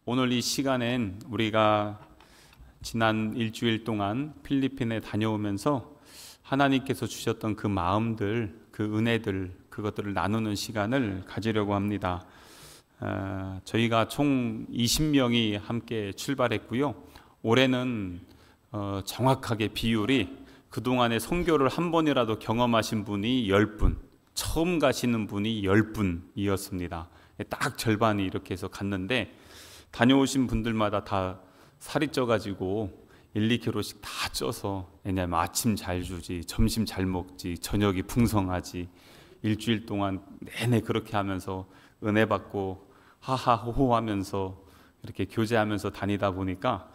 오늘 이 시간엔 우리가 지난 일주일 동안 필리핀에 다녀오면서 하나님께서 주셨던 그 마음들, 그 은혜들, 그것들을 나누는 시간을 가지려고 합니다. 저희가 총 20명이 함께 출발했고요. 올해는 정확하게 비율이 그동안에 선교를 한 번이라도 경험하신 분이 10분, 처음 가시는 분이 10분이었습니다. 딱 절반이 이렇게 해서 갔는데, 다녀오신 분들마다 다 살이 쪄가지고 1~2kg씩 다 쪄서, 왜냐면 아침 잘 주지, 점심 잘 먹지, 저녁이 풍성하지, 일주일 동안 내내 그렇게 하면서 은혜 받고 하하호호 하면서 이렇게 교제하면서 다니다 보니까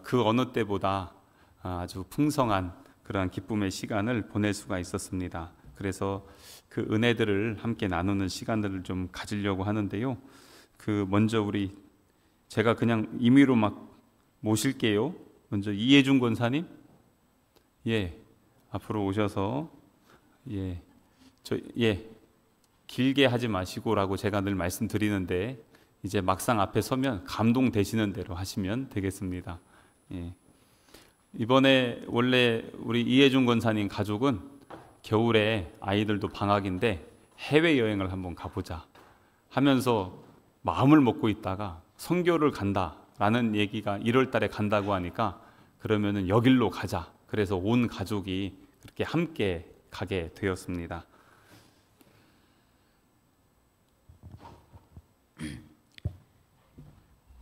그 어느 때보다 아주 풍성한 그러한 기쁨의 시간을 보낼 수가 있었습니다. 그래서 그 은혜들을 함께 나누는 시간들을 좀 가지려고 하는데요. 먼저 제가 그냥 임의로 막 모실게요. 먼저 이해준 권사님, 앞으로 오셔서 길게 하지 마시고라고 제가 늘 말씀드리는데, 이제 막상 앞에 서면 감동되시는 대로 하시면 되겠습니다. 이번에 원래 우리 이해준 권사님 가족은 겨울에 아이들도 방학인데 해외여행을 한번 가보자 하면서 마음을 먹고 있다가 선교를 간다라는 얘기가 1월 달에 간다고 하니까, 그러면은 여길로 가자. 그래서 온 가족이 그렇게 함께 가게 되었습니다.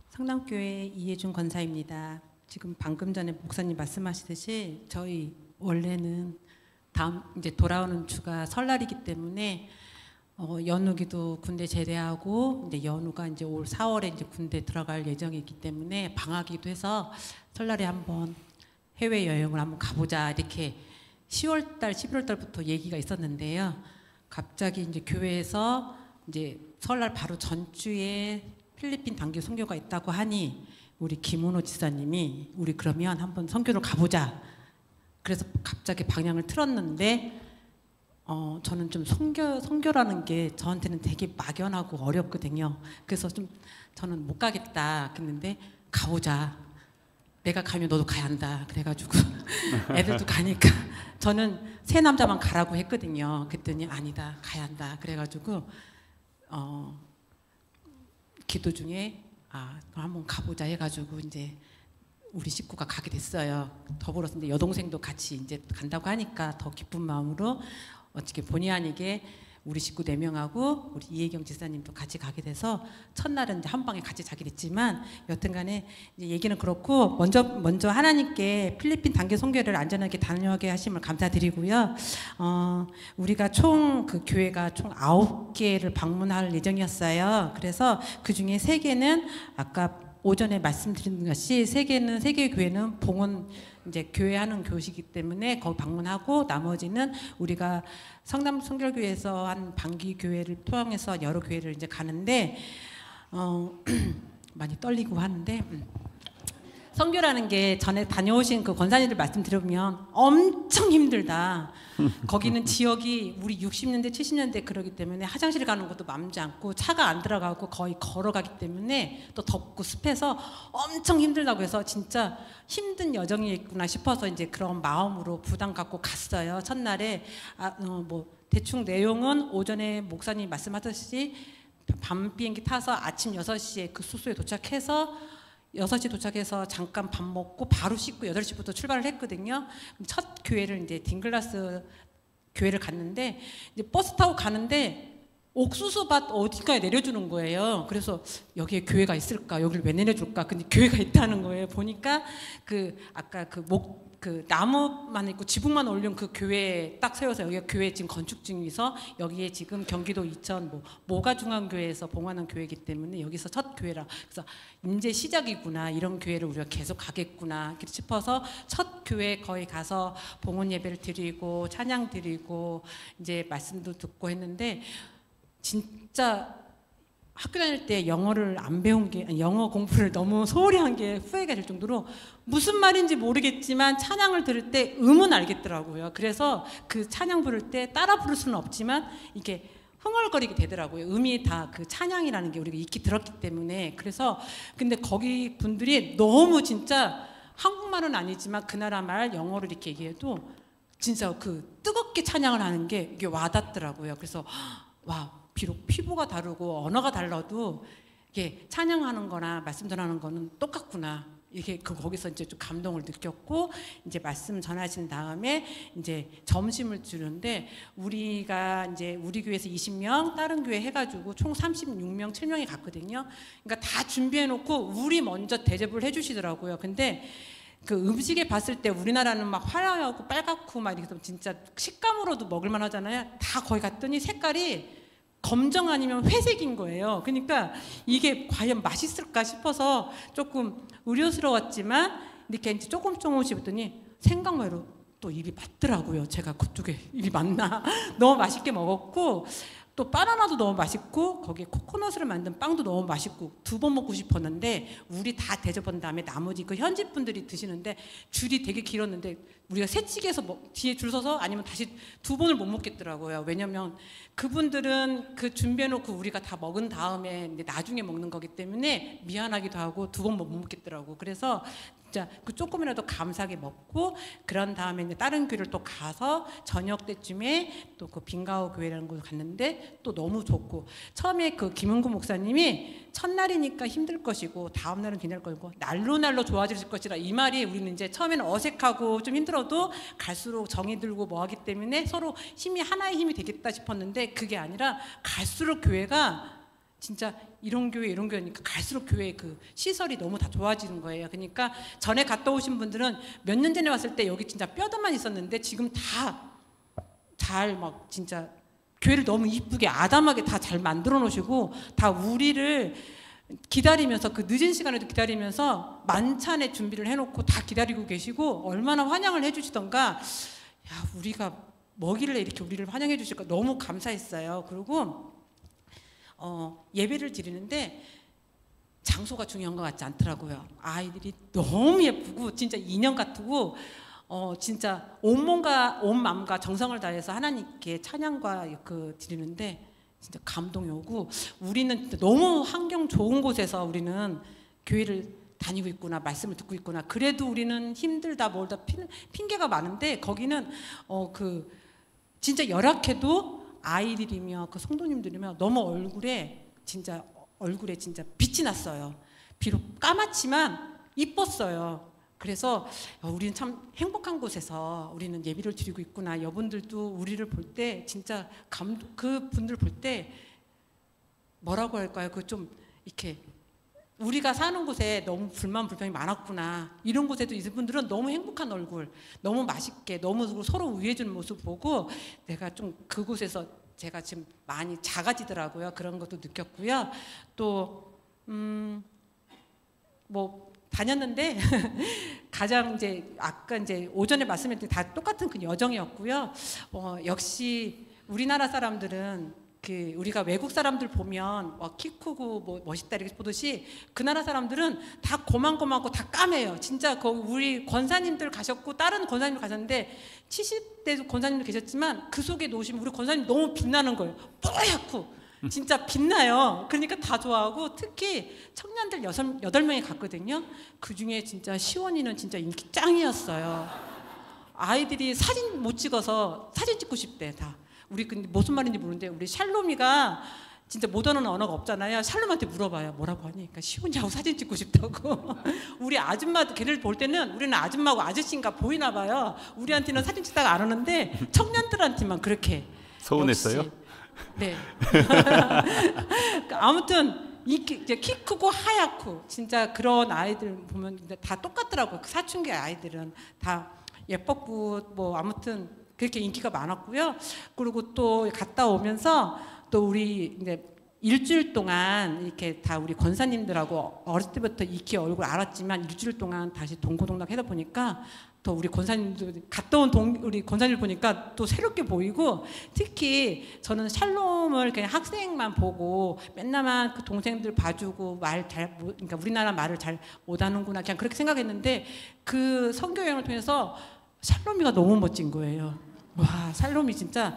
성남교회 이해준 권사입니다. 지금 방금 전에 목사님 말씀하시듯이 저희 원래는 다음 이제 돌아오는 주가 설날이기 때문에 연우기도 군대 제대하고 이제 연우가 이제 올 4월에 이제 군대 들어갈 예정이기 때문에 방학이기도 해서 설날에 한번 해외 여행을 한번 가보자, 이렇게 10월 달, 11월 달부터 얘기가 있었는데요. 갑자기 이제 교회에서 이제 설날 바로 전주에 필리핀 단기 선교가 있다고 하니 우리 김은호 지사님이 우리 그러면 한번 선교를 가보자. 그래서 갑자기 방향을 틀었는데 저는 좀 선교라는 게 저한테는 되게 막연하고 어렵거든요. 그래서 좀 저는 못 가겠다 그랬는데, 가보자. 내가 가면 너도 가야 한다. 그래가지고 애들도 가니까 저는 세 남자만 가라고 했거든요. 그랬더니 아니다, 가야 한다. 그래가지고 기도 중에 한번 가보자 해가지고 이제 우리 식구가 가게 됐어요. 더불어서 이제 여동생도 같이 이제 간다고 하니까 더 기쁜 마음으로 어떻게 본의 아니게 우리 식구 4명하고 우리 이혜경 지사님도 같이 가게 돼서 첫날은 이제 한 방에 같이 자게 됐지만, 여튼간에 이제 얘기는 그렇고, 먼저 하나님께 필리핀 단기 선교를 안전하게 다녀오게 하심을 감사드리고요. 우리가 총 그 교회가 총 9개를 방문할 예정이었어요. 그래서 그 중에 3개는 아까 오전에 말씀드린 것이 3개의 교회는 봉헌 이제 교회 하는 교시기 때문에 거기 방문하고, 나머지는 우리가 성남 성결교회에서 한 반기 교회를 포함해서 여러 교회를 이제 가는데 많이 떨리고 하는데, 선교라는 게 전에 다녀오신 그 권사님들 말씀 들으면 엄청 힘들다. 거기는 지역이 우리 60년대 70년대 그러기 때문에 화장실 가는 것도 맘지 않고 차가 안 들어가고 거의 걸어가기 때문에 또 덥고 습해서 엄청 힘들다고 해서 진짜 힘든 여정이겠구나 싶어서 이제 그런 마음으로 부담 갖고 갔어요. 첫날에 뭐 대충 내용은 오전에 목사님 말씀하셨듯이 밤 비행기 타서 아침 6시에 그 숙소에 도착해서 6시 도착해서 잠깐 밥 먹고 바로 씻고 8시부터 출발을 했거든요. 첫 교회를 이제 딩글라스 교회를 갔는데, 이제 버스 타고 가는데 옥수수밭 어디가에 내려주는 거예요. 그래서 여기에 교회가 있을까? 여기를 왜 내려줄까? 근데 교회가 있다는 거예요. 보니까 아까 그 나무만 있고 지붕만 올린 그 교회에 딱 세워서 여기가 교회 지금 건축 중이서, 여기에 지금 경기도 이천 모가중앙교회에서 봉헌한 교회이기 때문에 여기서 첫 교회라. 그래서 이제 시작이구나, 이런 교회를 우리가 계속 가겠구나 싶어서 첫 교회 거기 가서 봉헌 예배를 드리고 찬양 드리고 이제 말씀도 듣고 했는데, 진짜 학교 다닐 때 영어를 안 배운 게, 영어 공부를 너무 소홀히 한 게 후회가 될 정도로 무슨 말인지 모르겠지만 찬양을 들을 때 음은 알겠더라고요. 그래서 그 찬양 부를 때 따라 부를 수는 없지만 이게 흥얼거리게 되더라고요. 음이 다 그 찬양이라는 게 우리가 익히 들었기 때문에. 그래서 근데 거기 분들이 너무 진짜 한국말은 아니지만 그 나라 말 영어로 이렇게 얘기해도 진짜 그 뜨겁게 찬양을 하는 게 이게 와닿더라고요. 그래서 와, 비록 피부가 다르고 언어가 달라도 이게 찬양하는 거나 말씀 전하는 거는 똑같구나. 이게 거기서 이제 좀 감동을 느꼈고, 이제 말씀 전하신 다음에 이제 점심을 주는데, 우리가 이제 우리 교회에서 20명, 다른 교회 해가지고 총 36명, 7명이 갔거든요. 그러니까 다 준비해놓고 우리 먼저 대접을 해주시더라고요. 근데 그 음식에 봤을 때 우리나라는 막 화려하고 빨갛고 막 이렇게 진짜 식감으로도 먹을만 하잖아요. 다 거기 갔더니 색깔이 검정 아니면 회색인 거예요. 그러니까 이게 과연 맛있을까 싶어서 조금 우려스러웠지만 이렇게 이제 조금씩 먹더니 생각외로 또 입이 맞더라고요. 제가 그쪽에 입이 맞나. 너무 맛있게 먹었고, 또 바나나도 너무 맛있고, 거기에 코코넛으로 만든 빵도 너무 맛있고, 2번 먹고 싶었는데 우리 다 대접한 다음에 나머지 그 현지 분들이 드시는데 줄이 되게 길었는데 우리가 새치기에서 뒤에 줄 서서 아니면 다시 2번을 못 먹겠더라고요. 왜냐면 그분들은 그 준비해놓고 우리가 다 먹은 다음에 이제 나중에 먹는 거기 때문에 미안하기도 하고 2번 못 먹겠더라고. 그래서 진짜 그 조금이라도 감사하게 먹고, 그런 다음에 이제 다른 교회를 또 가서 저녁 때쯤에 또 그 빙가오 교회라는 곳을 갔는데 또 너무 좋고, 처음에 그 김은구 목사님이 첫날이니까 힘들 것이고 다음 날은 괜찮을 것이고 날로 좋아질 것이라, 이 말이 우리는 이제 처음에는 어색하고 좀 힘들어도 갈수록 정이 들고 뭐 하기 때문에 서로 힘이 하나의 힘이 되겠다 싶었는데, 그게 아니라 갈수록 교회가 진짜 이런 교회니까 갈수록 교회의 그 시설이 너무 다 좋아지는 거예요. 그러니까 전에 갔다 오신 분들은 몇 년 전에 왔을 때 여기 진짜 뼈들만 있었는데 지금 다 잘 막 진짜 교회를 너무 이쁘게 아담하게 다 잘 만들어 놓으시고, 다 우리를 기다리면서 그 늦은 시간에도 기다리면서 만찬의 준비를 해놓고 다 기다리고 계시고, 얼마나 환영을 해주시던가. 야, 우리가 뭐길래 이렇게 우리를 환영해 주실까 너무 감사했어요. 그리고 예배를 드리는데 장소가 중요한 것 같지 않더라고요. 아이들이 너무 예쁘고 진짜 인형 같고, 진짜 온 마음과 정성을 다해서 하나님께 찬양과 그 드리는데 진짜 감동이 오고, 우리는 진짜 너무 환경 좋은 곳에서 우리는 교회를 다니고 있구나, 말씀을 듣고 있구나. 그래도 우리는 힘들다 뭘다 핑계가 많은데, 거기는 그 진짜 열악해도 아이들이며 그 성도님들이며 너무 얼굴에 진짜 빛이 났어요. 비록 까맣지만 이뻤어요. 그래서 우리는 참 행복한 곳에서 우리는 예비를 드리고 있구나. 여분들도 우리를 볼 때 진짜 그 분들 볼 때 뭐라고 할까요? 그 좀 이렇게 우리가 사는 곳에 너무 불만불평이 많았구나. 이런 곳에도 이분들은 너무 행복한 얼굴, 너무 맛있게, 너무 서로 위해주는 모습 보고 내가 좀 그곳에서 제가 지금 많이 작아지더라고요. 그런 것도 느꼈고요. 또 뭐 다녔는데 가장 이제 아까 이제 오전에 말씀했던 다 똑같은 그 여정이었고요. 역시 우리나라 사람들은 그 우리가 외국 사람들 보면 키 크고 뭐 멋있다 이렇게 보듯이, 그 나라 사람들은 다 고만고만하고 다 까매요. 진짜 우리 권사님들 가셨고 다른 권사님들 가셨는데 70대 권사님들 계셨지만 그 속에 놓으시면 우리 권사님 너무 빛나는 거예요. 뽀얗고 진짜 빛나요. 그러니까 다 좋아하고, 특히 청년들 8명이 갔거든요. 그중에 진짜 시원이는 진짜 인기 짱이었어요. 아이들이 사진 못 찍어서 사진 찍고 싶대 다. 우리 근데 무슨 말인지 모르는데 우리 샬롬이가 진짜 못하는 언어가 없잖아요. 샬롬한테 물어봐요. 뭐라고 하니? 그러니까 시온이하고 사진 찍고 싶다고. 우리 아줌마도 걔를 볼 때는 우리는 아줌마하고 아저씨인가 보이나 봐요. 우리한테는 사진 찍다가 안 오는데 청년들한테만 그렇게. 서운했어요? 역시. 네. 아무튼 이제 키 크고 하얗고 진짜 그런 아이들 보면 다 똑같더라고요. 그 사춘기 아이들은 다 예뻤고 뭐 아무튼 그렇게 인기가 많았고요. 그리고 또 갔다 오면서 또 우리 이제 일주일 동안 이렇게 다 우리 권사님들하고 어렸을 때부터 익히 얼굴 알았지만 일주일 동안 다시 동고동락 해다 보니까 또 우리 권사님들 갔다 온 우리 권사님들 보니까 또 새롭게 보이고, 특히 저는 샬롬을 그냥 학생만 보고 맨날만 그 동생들 봐주고 그러니까 우리나라 말을 잘 못하는구나 그냥 그렇게 생각했는데, 그 선교 여행을 통해서 샬롬이가 너무 멋진 거예요. 와, 샬롬이 진짜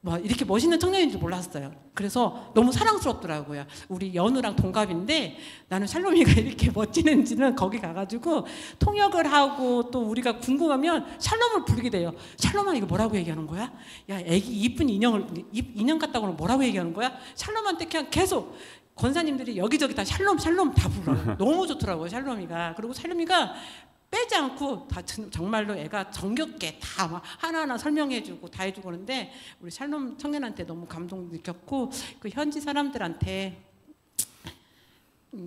뭐 이렇게 멋있는 청년인 줄 몰랐어요. 그래서 너무 사랑스럽더라고요. 우리 연우랑 동갑인데 나는 샬롬이가 이렇게 멋지는지는 거기 가가지고 통역을 하고 또 우리가 궁금하면 샬롬을 부르게 돼요. 샬롬아 이거 뭐라고 얘기하는 거야? 야 애기 이쁜 인형 같다고는 뭐라고 얘기하는 거야? 샬롬한테 그냥 계속 권사님들이 여기저기 다 샬롬 샬롬 다 불러요. 너무 좋더라고요 샬롬이가. 그리고 샬롬이가 빼지 않고 다 정말로 애가 정겹게 다 막 하나하나 설명해주고 다 해주고 그러는데 우리 샬롬 청년한테 너무 감동 느꼈고 그 현지 사람들한테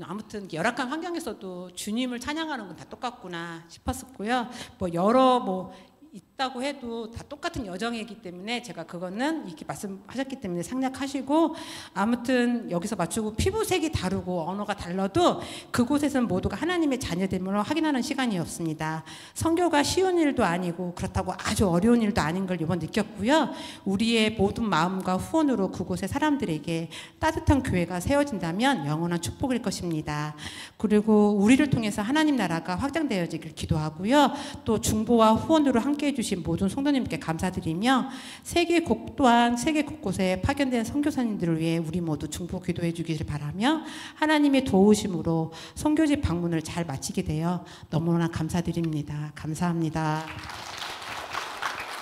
아무튼 열악한 환경에서도 주님을 찬양하는 건 다 똑같구나 싶었었고요. 뭐 여러 뭐 있다고 해도 다 똑같은 여정이기 때문에 제가 그거는 이렇게 말씀하셨기 때문에 생략하시고 아무튼 여기서 맞추고 피부색이 다르고 언어가 달라도 그곳에서는 모두가 하나님의 자녀됨을 확인하는 시간이었습니다. 선교가 쉬운 일도 아니고 그렇다고 아주 어려운 일도 아닌 걸 이번 느꼈고요. 우리의 모든 마음과 후원으로 그곳의 사람들에게 따뜻한 교회가 세워진다면 영원한 축복일 것입니다. 그리고 우리를 통해서 하나님 나라가 확장되어지길 기도하고요. 또 중보와 후원으로 함께 해주신 모든 성도님께 감사드리며 세계 곳곳에 파견된 선교사님들을 위해 우리 모두 중보 기도해 주기를 바라며 하나님의 도우심으로 선교지 방문을 잘 마치게 되어 너무나 감사드립니다. 감사합니다.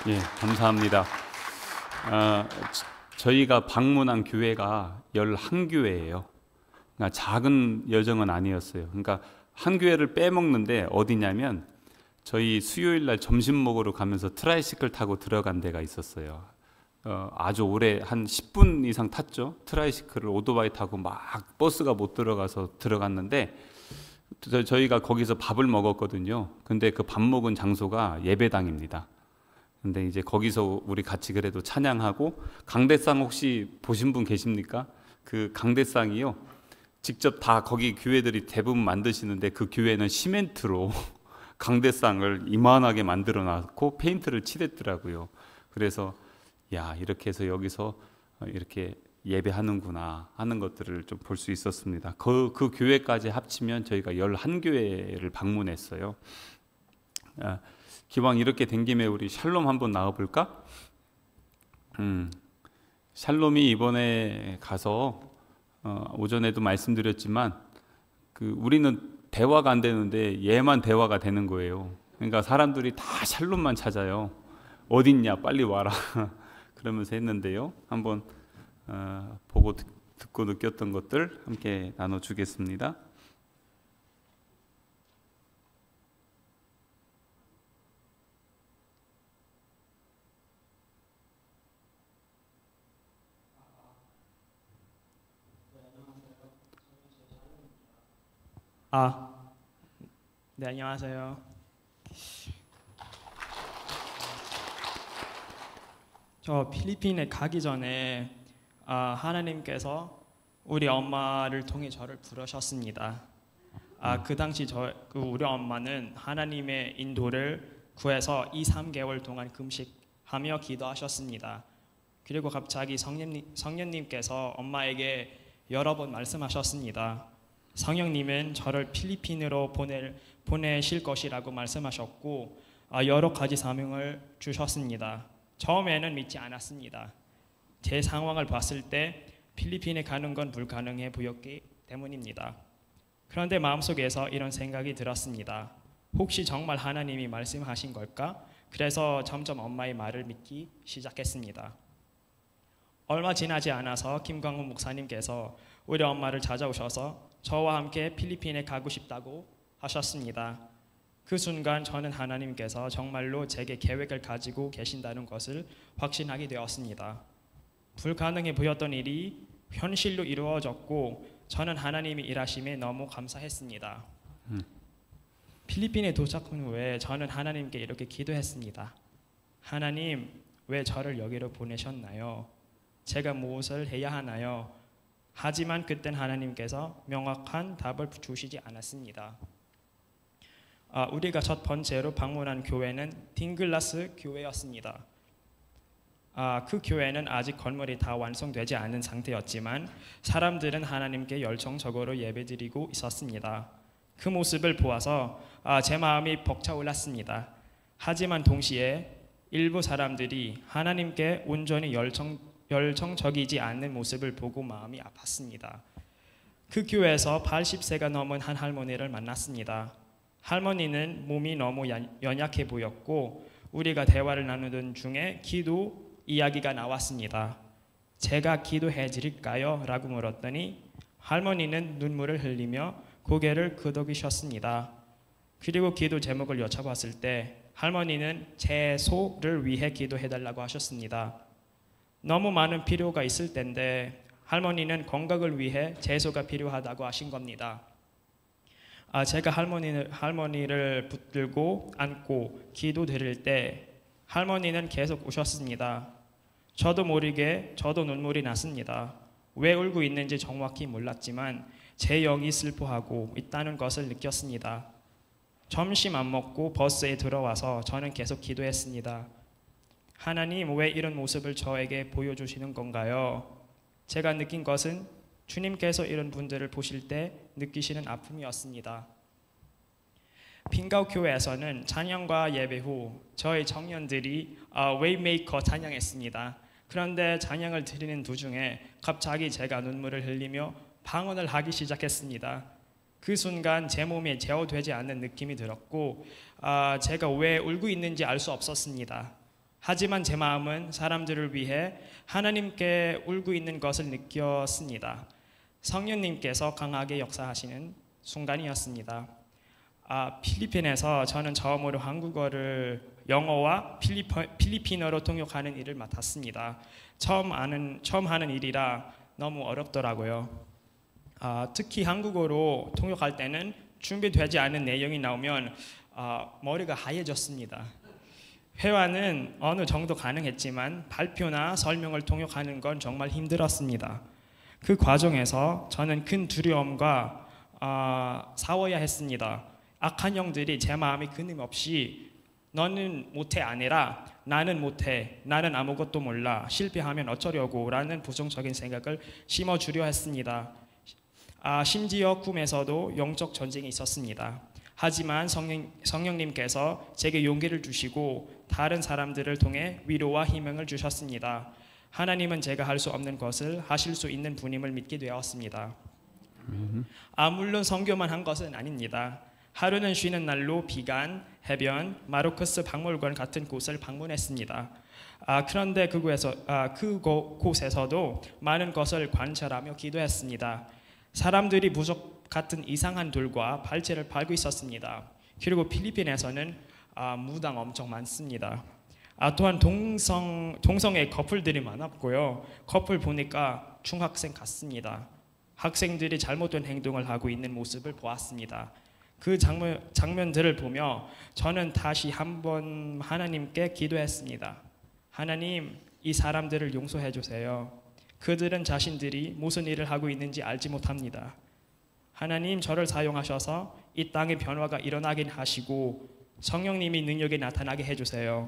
예, 감사합니다. 저희가 방문한 교회가 11교회예요. 그러니까 작은 여정은 아니었어요. 그러니까 한 교회를 빼먹는데 어디냐면 저희 수요일 날 점심 먹으러 가면서 트라이시클 타고 들어간 데가 있었어요. 아주 오래 한 10분 이상 탔죠. 트라이시클을 오토바이 타고 막 버스가 못 들어가서 들어갔는데 저희가 거기서 밥을 먹었거든요. 근데 그 밥 먹은 장소가 예배당입니다. 근데 이제 거기서 우리 같이 그래도 찬양하고 강대상 혹시 보신 분 계십니까? 그 강대상이요. 직접 다 거기 교회들이 대부분 만드시는데 그 교회는 시멘트로 강대상을 이만하게 만들어 놨고 페인트를 칠했더라고요. 그래서 야 이렇게 해서 여기서 이렇게 예배하는구나 하는 것들을 좀 볼 수 있었습니다. 그 교회까지 합치면 저희가 11교회를 방문했어요. 기왕 이렇게 된 김에 우리 샬롬 한번 나와볼까? 샬롬이 이번에 가서 오전에도 말씀드렸지만 우리는 대화가 안 되는데 얘만 대화가 되는 거예요. 그러니까 사람들이 다 샬롬만 찾아요. 어딨냐 빨리 와라 그러면서 했는데요. 한번 보고 듣고 느꼈던 것들 함께 나눠주겠습니다. 네, 안녕하세요. 저 필리핀에 가기 전에 하나님께서 우리 엄마를 통해 저를 부르셨습니다. 그 당시 우리 엄마는 하나님의 인도를 구해서 2-3개월 동안 금식하며 기도하셨습니다. 그리고 갑자기 성령님께서 엄마에게 여러 번 말씀하셨습니다. 성령님은 저를 필리핀으로 보내실 것이라고 말씀하셨고 여러 가지 사명을 주셨습니다. 처음에는 믿지 않았습니다. 제 상황을 봤을 때 필리핀에 가는 건 불가능해 보였기 때문입니다. 그런데 마음속에서 이런 생각이 들었습니다. 혹시 정말 하나님이 말씀하신 걸까? 그래서 점점 엄마의 말을 믿기 시작했습니다. 얼마 지나지 않아서 김광훈 목사님께서 우리 엄마를 찾아오셔서 저와 함께 필리핀에 가고 싶다고 하셨습니다. 그 순간 저는 하나님께서 정말로 제게 계획을 가지고 계신다는 것을 확신하게 되었습니다. 불가능해 보였던 일이 현실로 이루어졌고 저는 하나님이 일하심에 너무 감사했습니다. 필리핀에 도착한 후에 저는 하나님께 이렇게 기도했습니다. 하나님, 왜 저를 여기로 보내셨나요? 제가 무엇을 해야 하나요? 하지만 그땐 하나님께서 명확한 답을 주시지 않았습니다. 우리가 첫 번째로 방문한 교회는 딩글라스 교회였습니다. 그 교회는 아직 건물이 다 완성되지 않은 상태였지만 사람들은 하나님께 열정적으로 예배드리고 있었습니다. 그 모습을 보아서 제 마음이 벅차올랐습니다. 하지만 동시에 일부 사람들이 하나님께 온전히 열정적이지 않는 모습을 보고 마음이 아팠습니다. 그 교회에서 80세가 넘은 한 할머니를 만났습니다. 할머니는 몸이 너무 연약해 보였고 우리가 대화를 나누던 중에 기도 이야기가 나왔습니다. 제가 기도해 드릴까요? 라고 물었더니 할머니는 눈물을 흘리며 고개를 끄덕이셨습니다. 그리고 기도 제목을 여쭤봤을 때 할머니는 제 소를 위해 기도해 달라고 하셨습니다. 너무 많은 필요가 있을 텐데 할머니는 건강을 위해 제 소가 필요하다고 하신 겁니다. 제가 할머니를 붙들고 안고 기도 드릴 때 할머니는 계속 우셨습니다. 저도 모르게 저도 눈물이 났습니다. 왜 울고 있는지 정확히 몰랐지만 제 영이 슬퍼하고 있다는 것을 느꼈습니다. 점심 안 먹고 버스에 들어와서 저는 계속 기도했습니다. 하나님, 왜 이런 모습을 저에게 보여주시는 건가요? 제가 느낀 것은 주님께서 이런 분들을 보실 때 느끼시는 아픔이었습니다. 빙가우 교회에서는 찬양과 예배 후 저희 청년들이 웨이메이커 찬양했습니다. 그런데 찬양을 드리는 도중에 갑자기 제가 눈물을 흘리며 방언을 하기 시작했습니다. 그 순간 제 몸에 제어되지 않는 느낌이 들었고 제가 왜 울고 있는지 알 수 없었습니다. 하지만 제 마음은 사람들을 위해 하나님께 울고 있는 것을 느꼈습니다. 성령님께서 강하게 역사하시는 순간이었습니다. 필리핀에서 저는 처음으로 한국어를 영어와 필리핀어로 통역하는 일을 맡았습니다. 처음 하는 일이라 너무 어렵더라고요. 특히 한국어로 통역할 때는 준비되지 않은 내용이 나오면 머리가 하얘졌습니다. 회화는 어느 정도 가능했지만 발표나 설명을 통역하는 건 정말 힘들었습니다. 그 과정에서 저는 큰 두려움과 싸워야 했습니다. 악한 영들이 제 마음이 끊임없이 너는 못해 아니라 나는 못해, 나는 아무것도 몰라, 실패하면 어쩌려고 라는 부정적인 생각을 심어주려 했습니다. 심지어 꿈에서도 영적 전쟁이 있었습니다. 하지만 성령님께서 제게 용기를 주시고 다른 사람들을 통해 위로와 희망을 주셨습니다. 하나님은 제가 할 수 없는 것을 하실 수 있는 분임을 믿게 되었습니다. 물론 선교만 한 것은 아닙니다. 하루는 쉬는 날로 비간, 해변, 마르쿠스 박물관 같은 곳을 방문했습니다. 그런데 그곳에서도 많은 것을 관찰하며 기도했습니다. 사람들이 부족 같은 이상한 돌과 발재를 밟고 있었습니다. 그리고 필리핀에서는 무당 엄청 많습니다. 또한 동성애 커플들이 많았고요. 커플 보니까 중학생 같습니다. 학생들이 잘못된 행동을 하고 있는 모습을 보았습니다. 그 장면들을 보며 저는 다시 한번 하나님께 기도했습니다. 하나님, 이 사람들을 용서해 주세요. 그들은 자신들이 무슨 일을 하고 있는지 알지 못합니다. 하나님, 저를 사용하셔서 이 땅에 변화가 일어나긴 하시고 성령님이 능력이 나타나게 해주세요.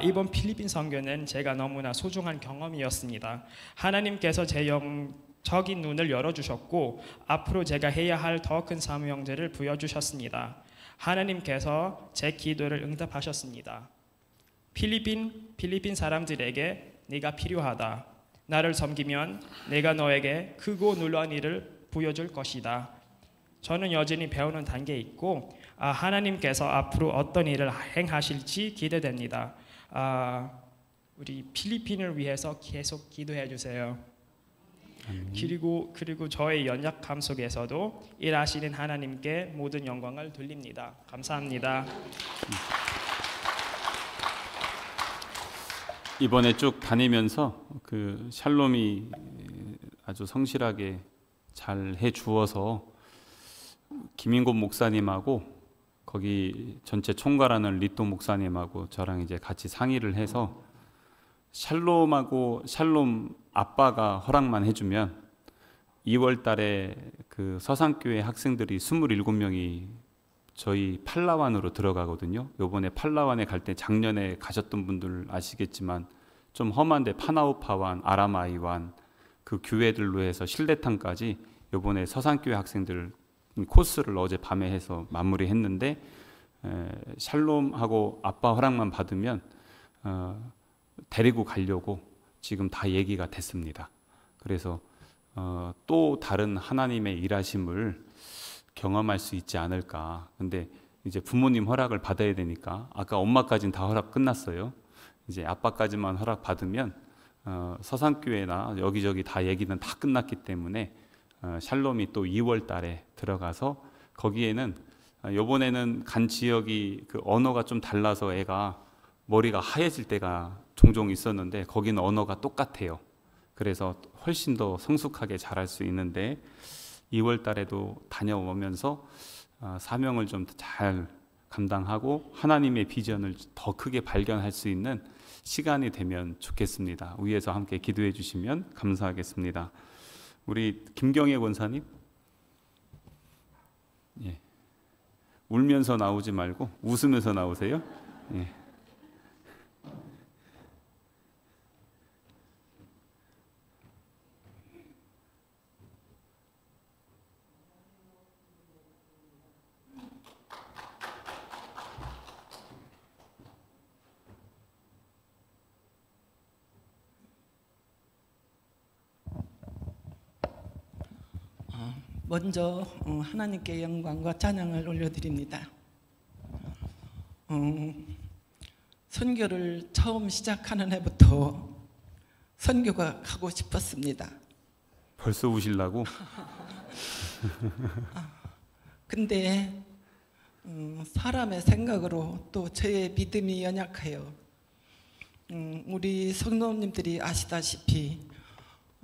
이번 필리핀 선교는 제가 너무나 소중한 경험이었습니다. 하나님께서 제 영적인 눈을 열어주셨고 앞으로 제가 해야 할 더 큰 사명들을 부여주셨습니다. 하나님께서 제 기도를 응답하셨습니다. 필리핀 사람들에게 네가 필요하다. 나를 섬기면 내가 너에게 크고 놀라운 일을 보여줄 것이다. 저는 여전히 배우는 단계에 있고 하나님께서 앞으로 어떤 일을 행하실지 기대됩니다. 우리 필리핀을 위해서 계속 기도해 주세요. 그리고 저의 연약함 속에서도 일하시는 하나님께 모든 영광을 돌립니다. 감사합니다. 이번에 쭉 다니면서 그 샬롬이 아주 성실하게 잘 해주어서 김인곤 목사님하고 거기 전체 총괄하는 리또 목사님하고 저랑 이제 같이 상의를 해서 샬롬 아빠가 허락만 해주면 2월 달에 그 서산교회 학생들이 27명이 저희 팔라완으로 들어가거든요. 요번에 팔라완에 갈 때 작년에 가셨던 분들 아시겠지만 좀 험한데 파나우파완, 아라마이완 그 교회들로 해서 실내탕까지 요번에 서산교회 학생들 코스를 어제 밤에 해서 마무리했는데 샬롬하고 아빠 허락만 받으면 데리고 가려고 지금 다 얘기가 됐습니다. 그래서 또 다른 하나님의 일하심을 경험할 수 있지 않을까. 근데 이제 부모님 허락을 받아야 되니까 아까 엄마까지는 다 허락 끝났어요. 이제 아빠까지만 허락 받으면 서산교회나 여기저기 다 얘기는 다 끝났기 때문에 샬롬이 또 2월 달에 들어가서 거기에는 요번에는 간 지역이 그 언어가 좀 달라서 애가 머리가 하얘질 때가 종종 있었는데 거기는 언어가 똑같아요. 그래서 훨씬 더 성숙하게 잘할 수 있는데 2월 달에도 다녀오면서 사명을 좀 잘 감당하고 하나님의 비전을 더 크게 발견할 수 있는 시간이 되면 좋겠습니다. 위에서 함께 기도해 주시면 감사하겠습니다. 우리 김경애 권사님, 예. 울면서 나오지 말고 웃으면서 나오세요. 예. 먼저 하나님께 영광과 찬양을 올려드립니다. 선교를 처음 시작하는 해부터 선교가 가고 싶었습니다. 벌써 우실라고? 근데 사람의 생각으로 또 저의 믿음이 연약해요. 우리 성도님들이 아시다시피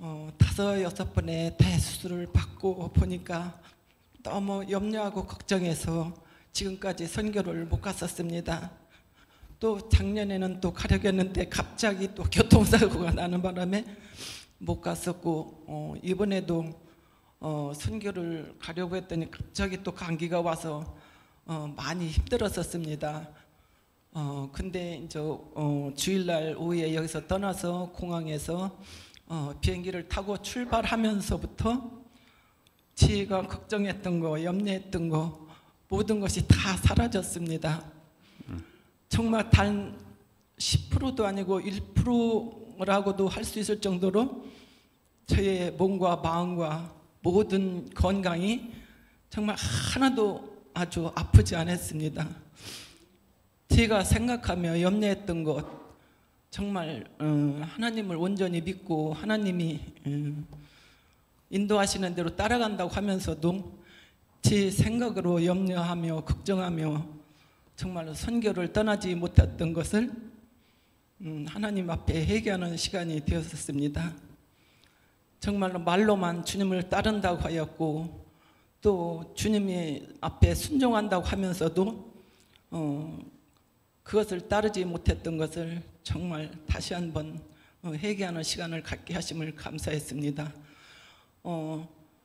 5-6번의 대수술을 받고 보니까 너무 염려하고 걱정해서 지금까지 선교를 못 갔었습니다. 또 작년에는 또 가려고 했는데 갑자기 또 교통사고가 나는 바람에 못 갔었고 이번에도 선교를 가려고 했더니 갑자기 또 감기가 와서 많이 힘들었었습니다. 근데 이제 주일날 오후에 여기서 떠나서 공항에서 비행기를 타고 출발하면서부터 제가 걱정했던 거, 염려했던 거 모든 것이 다 사라졌습니다. 정말 단 10%도 아니고 1%라고도 할 수 있을 정도로 저의 몸과 마음과 모든 건강이 정말 하나도 아주 아프지 않았습니다. 제가 생각하며 염려했던 것, 정말 하나님을 온전히 믿고 하나님이 인도하시는 대로 따라간다고 하면서도 제 생각으로 염려하며 걱정하며 정말로 선교를 떠나지 못했던 것을 하나님 앞에 회개하는 시간이 되었습니다. 정말로 말로만 주님을 따른다고 하였고 또 주님의 앞에 순종한다고 하면서도 그것을 따르지 못했던 것을 정말 다시 한번 회개하는 시간을 갖게 하심을 감사했습니다.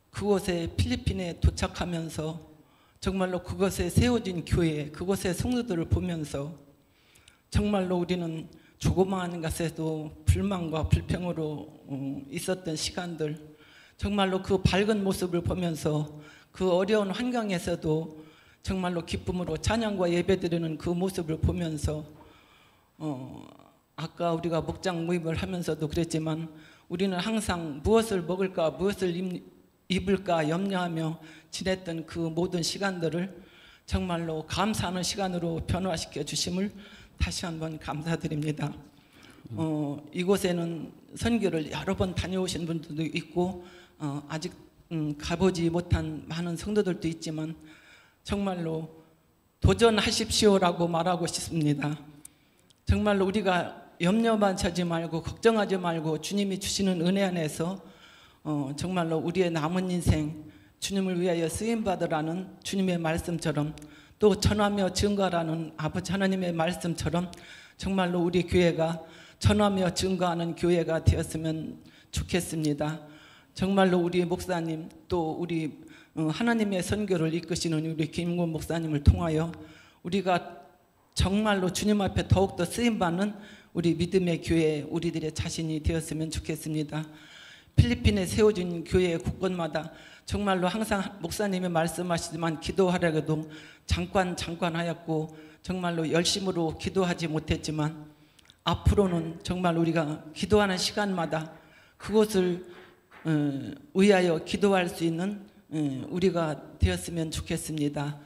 그곳에 필리핀에 도착하면서 정말로 그곳에 세워진 교회, 그곳의 성도들을 보면서 정말로 우리는 조그마한 것에도 불만과 불평으로 있었던 시간들, 정말로 그 밝은 모습을 보면서 그 어려운 환경에서도 정말로 기쁨으로 찬양과 예배드리는 그 모습을 보면서 아까 우리가 목장 모임을 하면서도 그랬지만 우리는 항상 무엇을 먹을까 무엇을 입을까 염려하며 지냈던 그 모든 시간들을 정말로 감사하는 시간으로 변화시켜 주심을 다시 한번 감사드립니다. 이곳에는 선교를 여러 번 다녀오신 분들도 있고 아직 가보지 못한 많은 성도들도 있지만 정말로 도전하십시오라고 말하고 싶습니다. 정말로 우리가 염려만 하지 말고 걱정하지 말고 주님이 주시는 은혜 안에서 정말로 우리의 남은 인생 주님을 위하여 쓰임받으라는 주님의 말씀처럼 또 전하며 증거하라는 아버지 하나님의 말씀처럼 정말로 우리 교회가 전하며 증거하는 교회가 되었으면 좋겠습니다. 정말로 우리 목사님 또 우리 하나님의 선교를 이끄시는 우리 김군 목사님을 통하여 우리가 정말로 주님 앞에 더욱더 쓰임받는 우리 믿음의 교회 우리들의 자신이 되었으면 좋겠습니다. 필리핀에 세워진 교회 곳곳마다 정말로 항상 목사님이 말씀하시지만 기도하려고 잠깐 하였고 정말로 열심으로 기도하지 못했지만 앞으로는 정말 우리가 기도하는 시간마다 그것을 위하여 기도할 수 있는 우리가 되었으면 좋겠습니다.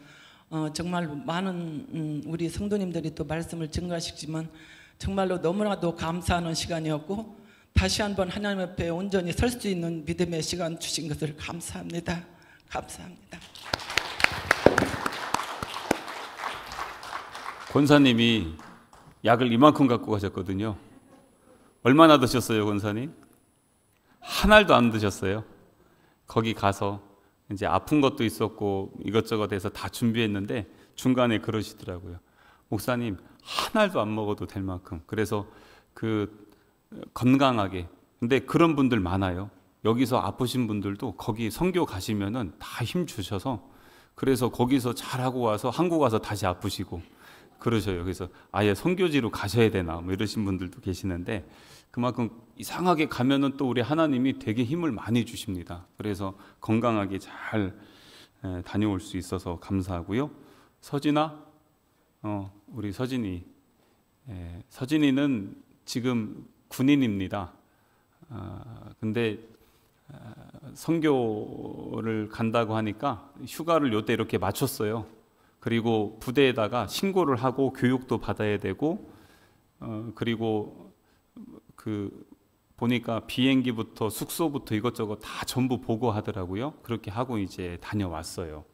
정말 많은 우리 성도님들이 또 말씀을 증가시키지만 정말로 너무나도 감사하는 시간이었고 다시 한번 하나님 앞에 온전히 설 수 있는 믿음의 시간 주신 것을 감사합니다. 감사합니다. 권사님이 약을 이만큼 갖고 가셨거든요. 얼마나 드셨어요, 권사님? 한 알도 안 드셨어요. 거기 가서 이제 아픈 것도 있었고 이것저것 해서 다 준비했는데 중간에 그러시더라고요. 목사님, 한 알도 안 먹어도 될 만큼. 그래서 건강하게. 근데 그런 분들 많아요. 여기서 아프신 분들도 거기 선교 가시면은 다 힘 주셔서 그래서 거기서 잘하고 와서 한국 와서 다시 아프시고 그러셔요. 그래서 아예 선교지로 가셔야 되나 뭐 이러신 분들도 계시는데 그만큼 이상하게 가면은 또 우리 하나님이 되게 힘을 많이 주십니다. 그래서 건강하게 잘 다녀올 수 있어서 감사하고요. 서진아, 우리 서진이는 지금 군인입니다. 근데 선교를 간다고 하니까 휴가를 요때 이렇게 맞췄어요. 그리고 부대에다가 신고를 하고 교육도 받아야 되고 그리고 보니까 비행기부터 숙소부터 이것저것 다 전부 보고 하더라고요. 그렇게 하고 이제 다녀왔어요.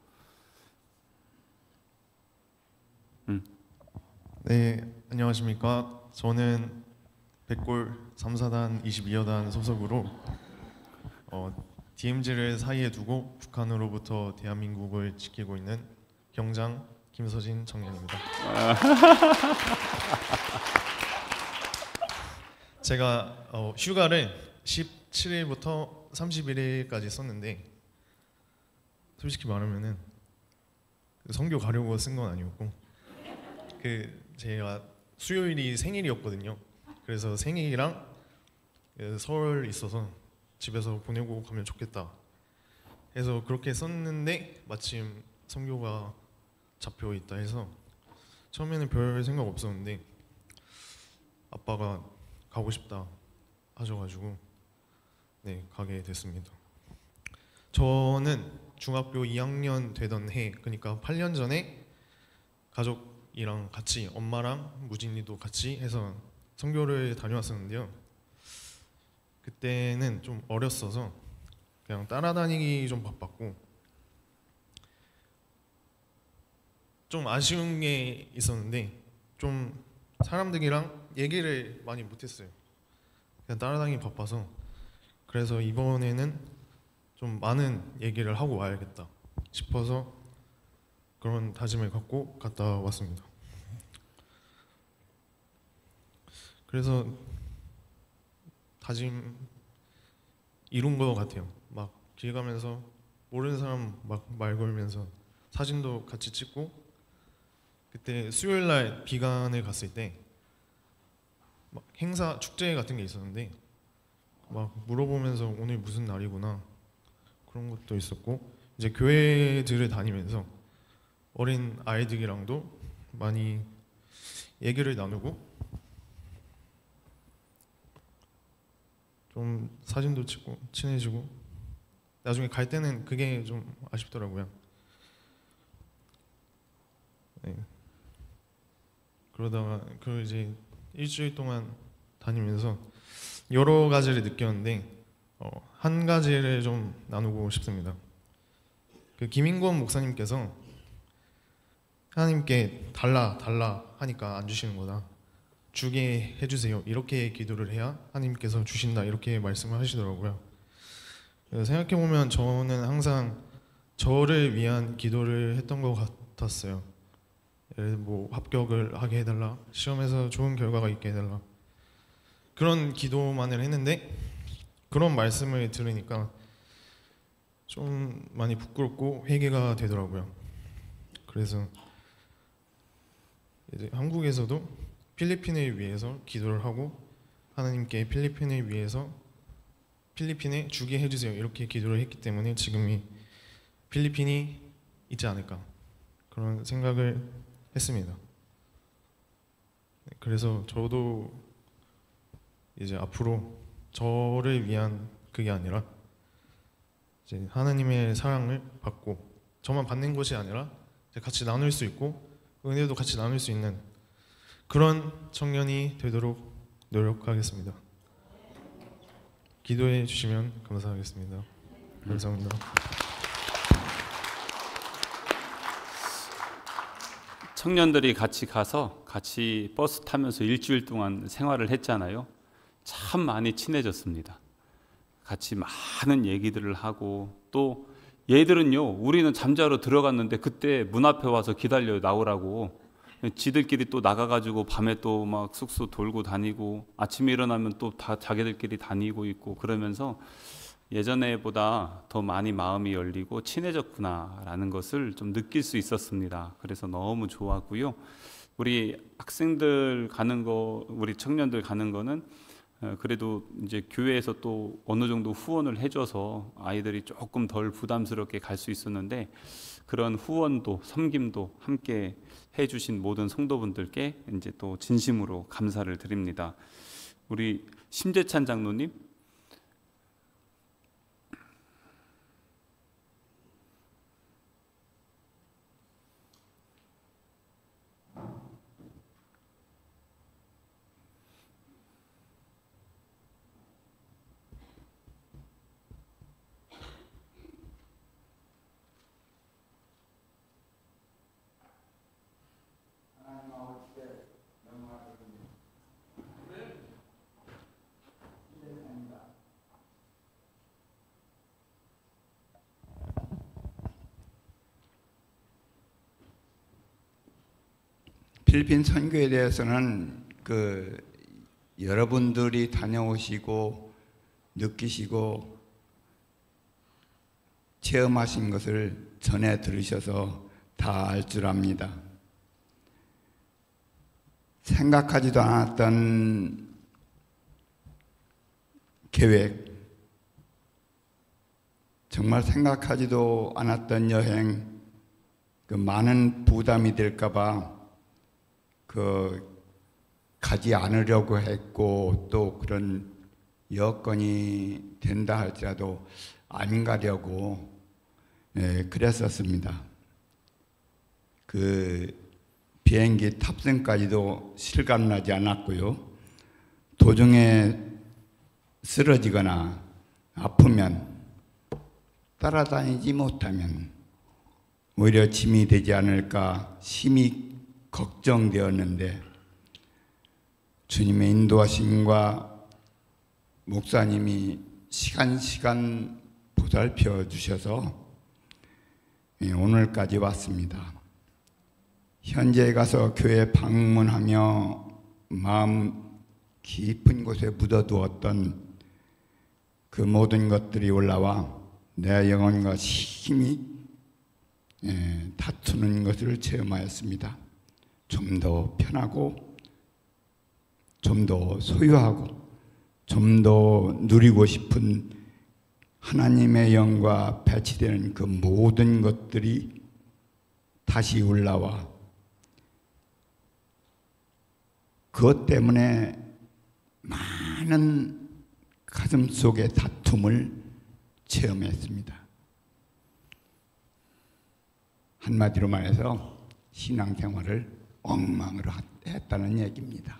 네, 안녕하십니까. 저는 백골 3사단 22여단 소속으로 DMZ를 사이에 두고 북한으로부터 대한민국을 지키고 있는 병장 김서진 청년입니다. 제가 휴가를 17일부터 31일까지 썼는데 솔직히 말하면은 선교 가려고 쓴 건 아니었고 제가 수요일이 생일이었거든요. 그래서 생일이랑 설 있어서 집에서 보내고 가면 좋겠다 해서 그렇게 썼는데 마침 선교가 잡혀 있다 해서 처음에는 별 생각 없었는데 아빠가 가고 싶다 하셔가지고 네 가게 됐습니다. 저는 중학교 2학년 되던 해, 그러니까 8년 전에 가족이랑 같이 엄마랑 무진이도 같이 해서 선교를 다녀왔었는데요. 그때는 좀 어렸어서 그냥 따라다니기 좀 바빴고 좀 아쉬운 게 있었는데 좀 사람들이랑 얘기를 많이 못했어요. 그냥 따라다니기 바빠서. 그래서 이번에는 좀 많은 얘기를 하고 와야겠다 싶어서 그런 다짐을 갖고 갔다 왔습니다. 그래서 다짐 이룬 것 같아요. 막 길 가면서 모르는 사람 막 말 걸면서 사진도 같이 찍고, 그때 수요일 날 비관을 갔을 때 막 행사 축제 같은 게 있었는데 막 물어보면서 오늘 무슨 날이구나 그런 것도 있었고, 이제 교회들을 다니면서 어린 아이들이랑도 많이 얘기를 나누고 좀 사진도 찍고 친해지고, 나중에 갈 때는 그게 좀 아쉽더라고요. 네. 그러다가 이제 일주일 동안 다니면서 여러 가지를 느꼈는데 한 가지를 좀 나누고 싶습니다. 김인권 목사님께서 하나님께 달라 하니까 안 주시는 거다, 주게 해주세요, 이렇게 기도를 해야 하나님께서 주신다, 이렇게 말씀을 하시더라고요. 생각해보면 저는 항상 저를 위한 기도를 했던 것 같았어요. 뭐 합격을 하게 해달라, 시험에서 좋은 결과가 있게 해달라, 그런 기도만을 했는데 그런 말씀을 들으니까 좀 많이 부끄럽고 회개가 되더라고요. 그래서 이제 한국에서도 필리핀을 위해서 기도를 하고 하나님께 필리핀을 위해서 필리핀에 주게 해주세요. 이렇게 기도를 했기 때문에 지금이 필리핀이 있지 않을까 그런 생각을 했습니다. 그래서 저도 이제 앞으로 저를 위한 그게 아니라 이제 하나님의 사랑을 받고 저만 받는 것이 아니라 이제 같이 나눌 수 있고 은혜도 같이 나눌 수 있는 그런 청년이 되도록 노력하겠습니다. 기도해 주시면 감사하겠습니다. 감사합니다. 청년들이 같이 가서 같이 버스 타면서 일주일 동안 생활을 했잖아요. 참 많이 친해졌습니다. 같이 많은 얘기들을 하고 또 얘들은요, 우리는 잠자러 들어갔는데 그때 문 앞에 와서 기다려 나오라고 지들끼리 또 나가가지고 밤에 또 막 숙소 돌고 다니고 아침에 일어나면 또 다 자기들끼리 다니고 있고 그러면서 예전에보다 더 많이 마음이 열리고 친해졌구나라는 것을 좀 느낄 수 있었습니다. 그래서 너무 좋았고요. 우리 학생들 가는 거, 우리 청년들 가는 거는 그래도 이제 교회에서 또 어느 정도 후원을 해줘서 아이들이 조금 덜 부담스럽게 갈 수 있었는데 그런 후원도 섬김도 함께 해주신 모든 성도분들께 이제 또 진심으로 감사를 드립니다. 우리 심재찬 장로님. 필리핀 선교에 대해서는 여러분들이 다녀오시고 느끼시고 체험하신 것을 전해 들으셔서 다 알 줄 압니다. 생각하지도 않았던 계획, 정말 생각하지도 않았던 여행, 많은 부담이 될까봐 가지 않으려고 했고 또 그런 여건이 된다 할지라도 안 가려고 그랬었습니다. 비행기 탑승까지도 실감나지 않았고요. 도중에 쓰러지거나 아프면 따라다니지 못하면 오히려 짐이 되지 않을까 심히 걱정되었는데 주님의 인도하심과 목사님이 시간 보살펴 주셔서 오늘까지 왔습니다. 현재 가서 교회 방문하며 마음 깊은 곳에 묻어두었던 그 모든 것들이 올라와 내 영혼과 심히 다투는 것을 체험하였습니다. 좀 더 편하고 좀 더 소유하고 좀 더 누리고 싶은 하나님의 영과 배치되는 그 모든 것들이 다시 올라와 그것 때문에 많은 가슴 속의 다툼을 체험했습니다. 한마디로 말해서 신앙생활을 엉망으로 했다는 얘기입니다.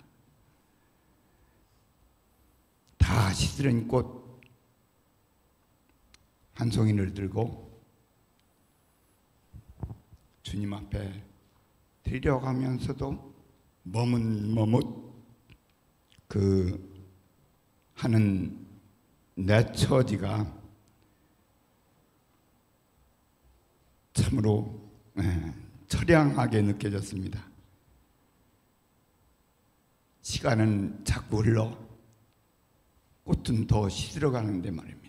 다 시들은 꽃 한 송이를 들고 주님 앞에 데려가면서도 머뭇 하는 내 처지가 참으로 처량하게 느껴졌습니다. 시간은 자꾸 흘러 꽃은 더 시들어가는데 말입니다.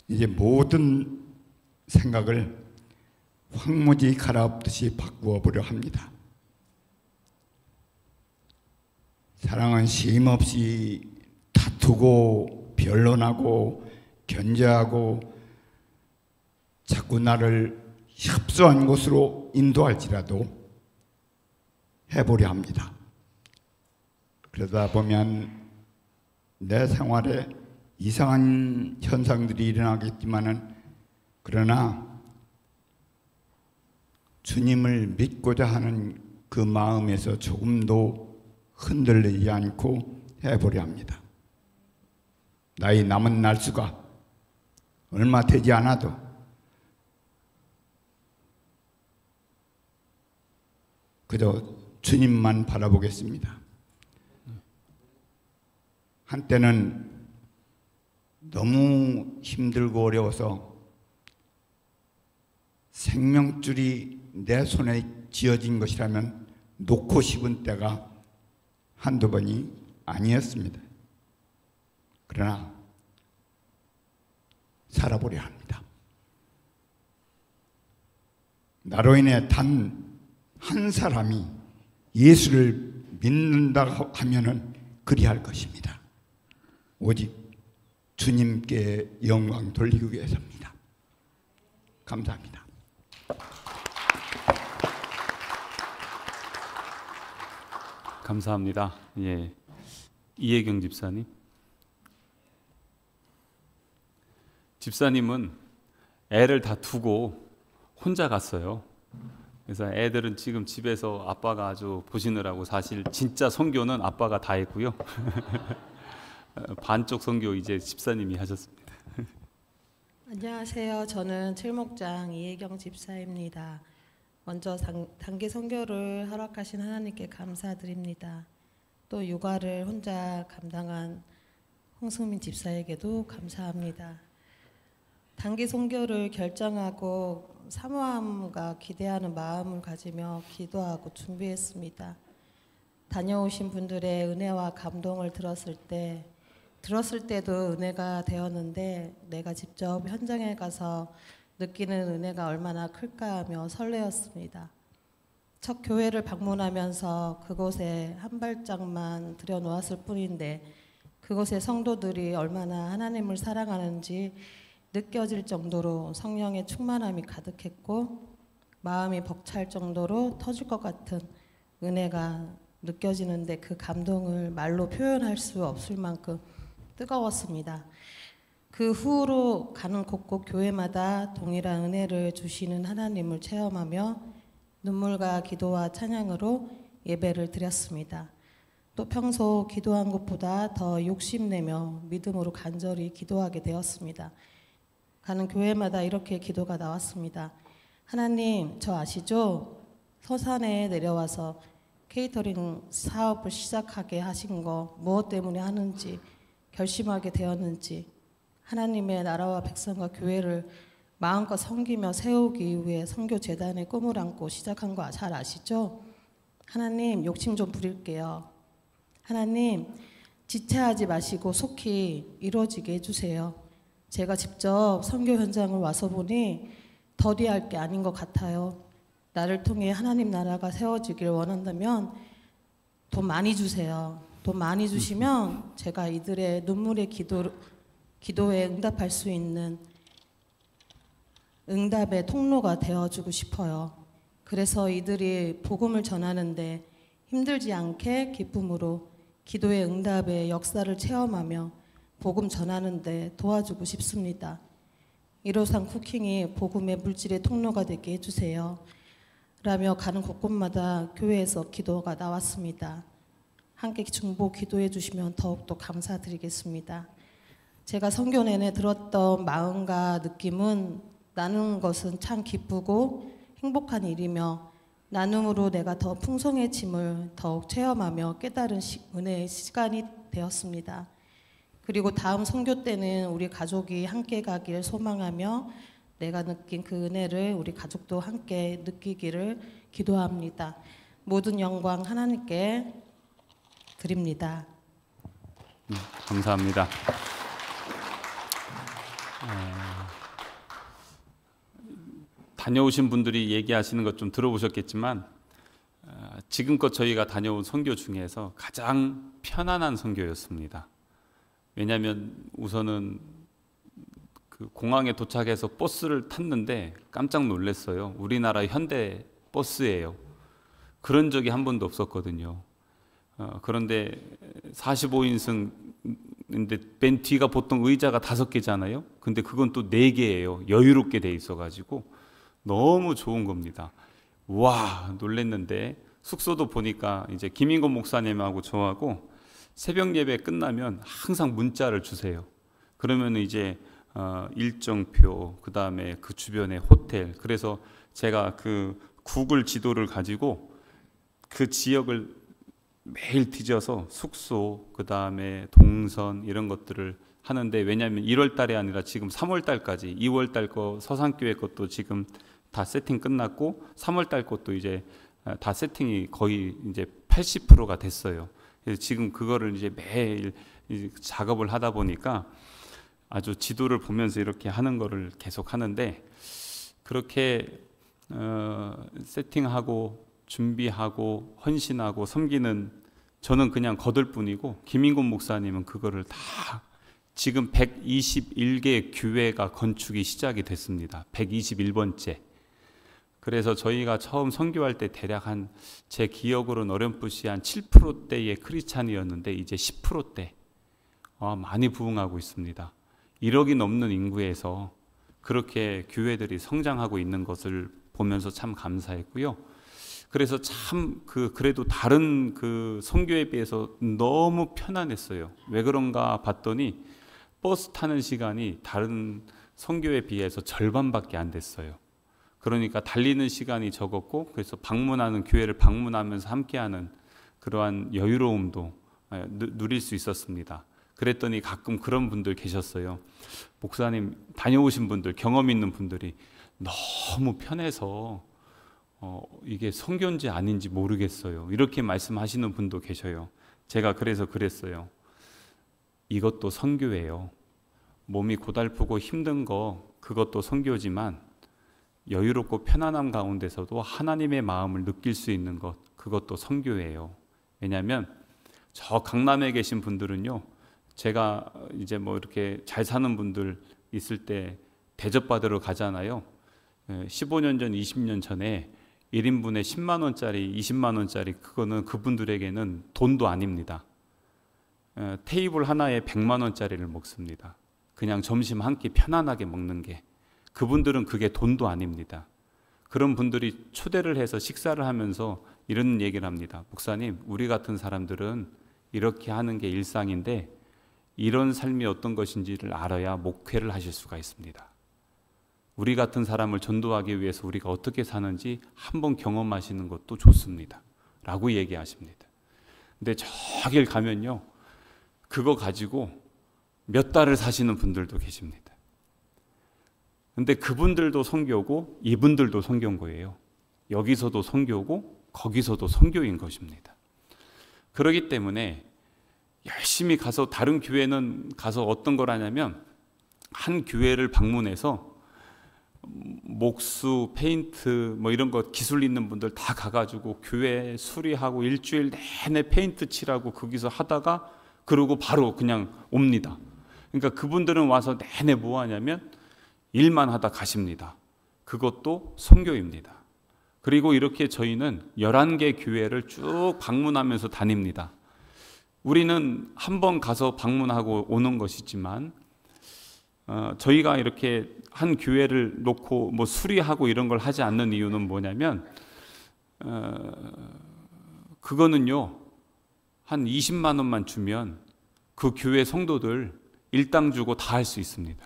이제 모든 생각을 황무지 갈아엎듯이 바꾸어 보려 합니다. 사랑은 쉼없이 다투고 변론하고 견제하고 자꾸 나를 협소한 곳으로 인도할지라도 해보려 합니다. 그러다 보면 내 생활에 이상한 현상들이 일어나겠지만은 그러나 주님을 믿고자 하는 그 마음에서 조금도 흔들리지 않고 해보려 합니다. 나의 남은 날수가 얼마 되지 않아도 그저 주님만 바라보겠습니다. 한때는 너무 힘들고 어려워서 생명줄이 내 손에 쥐어진 것이라면 놓고 싶은 때가 한두 번이 아니었습니다. 그러나 살아보려 합니다. 나로 인해 단 한 사람이 예수를 믿는다 하면은 그리할 것입니다. 오직 주님께 영광 돌리기 위해서입니다. 감사합니다. 감사합니다. 예, 이혜경 집사님. 집사님은 애를 다 두고 혼자 갔어요. 그래서 애들은 지금 집에서 아빠가 아주 보시느라고 사실 진짜 선교는 아빠가 다 했고요. 반쪽 선교 이제 집사님이 하셨습니다. 안녕하세요. 저는 칠목장 이혜경 집사입니다. 먼저 단기 선교를 허락하신 하나님께 감사드립니다. 또 육아를 혼자 감당한 홍승민 집사에게도 감사합니다. 단기 선교를 결정하고 사모함과 기대하는 마음을 가지며 기도하고 준비했습니다. 다녀오신 분들의 은혜와 감동을 들었을 때도 은혜가 되었는데 내가 직접 현장에 가서 느끼는 은혜가 얼마나 클까 하며 설레었습니다. 첫 교회를 방문하면서 그곳에 한 발짝만 들여놓았을 뿐인데 그곳의 성도들이 얼마나 하나님을 사랑하는지 느껴질 정도로 성령의 충만함이 가득했고 마음이 벅찰 정도로 터질 것 같은 은혜가 느껴지는데 그 감동을 말로 표현할 수 없을 만큼 뜨거웠습니다. 그 후로 가는 곳곳 교회마다 동일한 은혜를 주시는 하나님을 체험하며 눈물과 기도와 찬양으로 예배를 드렸습니다. 또 평소 기도한 것보다 더 욕심내며 믿음으로 간절히 기도하게 되었습니다. 가는 교회마다 이렇게 기도가 나왔습니다. 하나님, 저 아시죠? 서산에 내려와서 케이터링 사업을 시작하게 하신 거 무엇 때문에 하는지 결심하게 되었는지 하나님의 나라와 백성과 교회를 마음껏 섬기며 세우기 위해 선교재단의 꿈을 안고 시작한 거 잘 아시죠? 하나님, 욕심 좀 부릴게요. 하나님, 지체하지 마시고 속히 이루어지게 해주세요. 제가 직접 선교 현장을 와서 보니 더디할 게 아닌 것 같아요. 나를 통해 하나님 나라가 세워지길 원한다면 돈 많이 주세요. 돈 많이 주시면 제가 이들의 눈물의 기도에 응답할 수 있는 응답의 통로가 되어주고 싶어요. 그래서 이들이 복음을 전하는데 힘들지 않게 기쁨으로 기도의 응답의 역사를 체험하며 복음 전하는데 도와주고 싶습니다. 153 쿠킹이 복음의 물질의 통로가 되게 해주세요. 라며 가는 곳곳마다 교회에서 기도가 나왔습니다. 함께 중보 기도해 주시면 더욱더 감사드리겠습니다. 제가 선교 내내 들었던 마음과 느낌은 나누는 것은 참 기쁘고 행복한 일이며 나눔으로 내가 더 풍성해짐을 더욱 체험하며 깨달은 은혜의 시간이 되었습니다. 그리고 다음 선교 때는 우리 가족이 함께 가길 소망하며 내가 느낀 그 은혜를 우리 가족도 함께 느끼기를 기도합니다. 모든 영광 하나님께 드립니다. 감사합니다. 다녀오신 분들이 얘기하시는 것 좀 들어보셨겠지만 지금껏 저희가 다녀온 선교 중에서 가장 편안한 선교였습니다. 왜냐하면 우선은 그 공항에 도착해서 버스를 탔는데 깜짝 놀랐어요. 우리나라 현대 버스예요. 그런 적이 한 번도 없었거든요. 그런데 45인승인데 맨 뒤가 보통 의자가 5개잖아요. 근데 그건 또 4개예요. 여유롭게 돼 있어가지고 너무 좋은 겁니다. 와, 놀랬는데 숙소도 보니까 이제 김인곤 목사님하고 저하고 새벽 예배 끝나면 항상 문자를 주세요. 그러면 이제 일정표, 그 다음에 그 주변에 호텔, 그래서 제가 그 구글 지도를 가지고 그 지역을 매일 뒤져서 숙소, 그 다음에 동선 이런 것들을 하는데, 왜냐하면 1월 달이 아니라 지금 3월 달까지 2월 달 거 서산교회 것도 지금 다 세팅 끝났고 3월 달 것도 이제 다 세팅이 거의 이제 80%가 됐어요. 그래서 지금 그거를 이제 매일 작업을 하다 보니까 아주 지도를 보면서 이렇게 하는 거를 계속 하는데, 그렇게 세팅하고 준비하고 헌신하고 섬기는 저는 그냥 거들 뿐이고, 김인곤 목사님은 그거를 다 지금 121개 교회가 건축이 시작이 됐습니다. 121번째. 그래서 저희가 처음 선교할 때 대략 제 기억으로는 어렴풋이 한 7%대의 크리스찬이었는데 이제 10%대 많이 부흥하고 있습니다. 1억이 넘는 인구에서 그렇게 교회들이 성장하고 있는 것을 보면서 참 감사했고요. 그래서 참 그래도 다른 그 선교에 비해서 너무 편안했어요. 왜 그런가 봤더니 버스 타는 시간이 다른 선교에 비해서 절반밖에 안 됐어요. 그러니까 달리는 시간이 적었고, 그래서 방문하는 교회를 방문하면서 함께하는 그러한 여유로움도 누릴 수 있었습니다. 그랬더니 가끔 그런 분들 계셨어요. 목사님, 다녀오신 분들, 경험 있는 분들이 너무 편해서 이게 선교인지 아닌지 모르겠어요, 이렇게 말씀하시는 분도 계셔요. 제가 그래서 그랬어요. 이것도 선교예요. 몸이 고달프고 힘든 거, 그것도 선교지만 여유롭고 편안함 가운데서도 하나님의 마음을 느낄 수 있는 것, 그것도 선교예요. 왜냐하면 저 강남에 계신 분들은요, 제가 이제 뭐 이렇게 잘 사는 분들 있을 때 대접받으러 가잖아요. 15년 전, 20년 전에 1인분에 10만 원짜리, 20만 원짜리, 그거는 그분들에게는 돈도 아닙니다. 테이블 하나에 100만 원짜리를 먹습니다. 그냥 점심 한 끼 편안하게 먹는 게. 그분들은 그게 돈도 아닙니다. 그런 분들이 초대를 해서 식사를 하면서 이런 얘기를 합니다. 목사님, 우리 같은 사람들은 이렇게 하는 게 일상인데 이런 삶이 어떤 것인지를 알아야 목회를 하실 수가 있습니다. 우리 같은 사람을 전도하기 위해서 우리가 어떻게 사는지 한번 경험하시는 것도 좋습니다, 라고 얘기하십니다. 근데 저길 가면요, 그거 가지고 몇 달을 사시는 분들도 계십니다. 근데 그분들도 선교고 이분들도 선교인 거예요. 여기서도 선교고 거기서도 선교인 것입니다. 그렇기 때문에 열심히 가서, 다른 교회는 가서 어떤 걸 하냐면 한 교회를 방문해서 목수, 페인트 뭐 이런 거 기술 있는 분들 다 가가지고 교회 수리하고 일주일 내내 페인트 칠하고 거기서 하다가 그러고 바로 그냥 옵니다. 그러니까 그분들은 와서 내내 뭐 하냐면 일만 하다 가십니다. 그것도 선교입니다. 그리고 이렇게 저희는 11개 교회를 쭉 방문하면서 다닙니다. 우리는 한 번 가서 방문하고 오는 것이지만 저희가 이렇게 한 교회를 놓고 뭐 수리하고 이런 걸 하지 않는 이유는 뭐냐면 그거는요, 한 20만 원만 주면 그 교회 성도들 일당 주고 다 할 수 있습니다.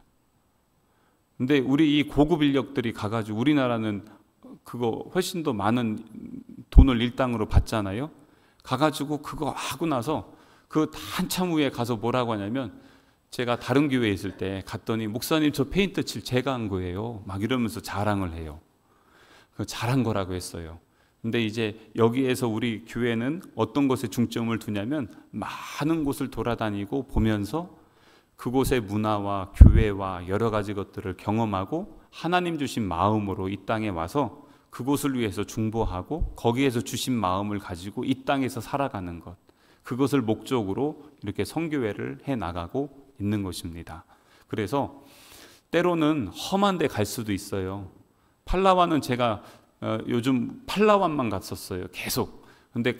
근데 우리 이 고급 인력들이 가가지고, 우리나라는 그거 훨씬 더 많은 돈을 일당으로 받잖아요. 가가지고 그거 하고 나서 그 한참 후에 가서 뭐라고 하냐면, 제가 다른 교회에 있을 때 갔더니 목사님, 저 페인트 칠 제가 한 거예요, 막 이러면서 자랑을 해요. 잘한 거라고 했어요. 근데 이제 여기에서 우리 교회는 어떤 것에 중점을 두냐면, 많은 곳을 돌아다니고 보면서 그곳의 문화와 교회와 여러 가지 것들을 경험하고 하나님 주신 마음으로 이 땅에 와서 그곳을 위해서 중보하고 거기에서 주신 마음을 가지고 이 땅에서 살아가는 것, 그것을 목적으로 이렇게 선교회를 해나가고 있는 것입니다. 그래서 때로는 험한 데 갈 수도 있어요. 팔라완은 제가 요즘 팔라완만 갔었어요. 계속. 근데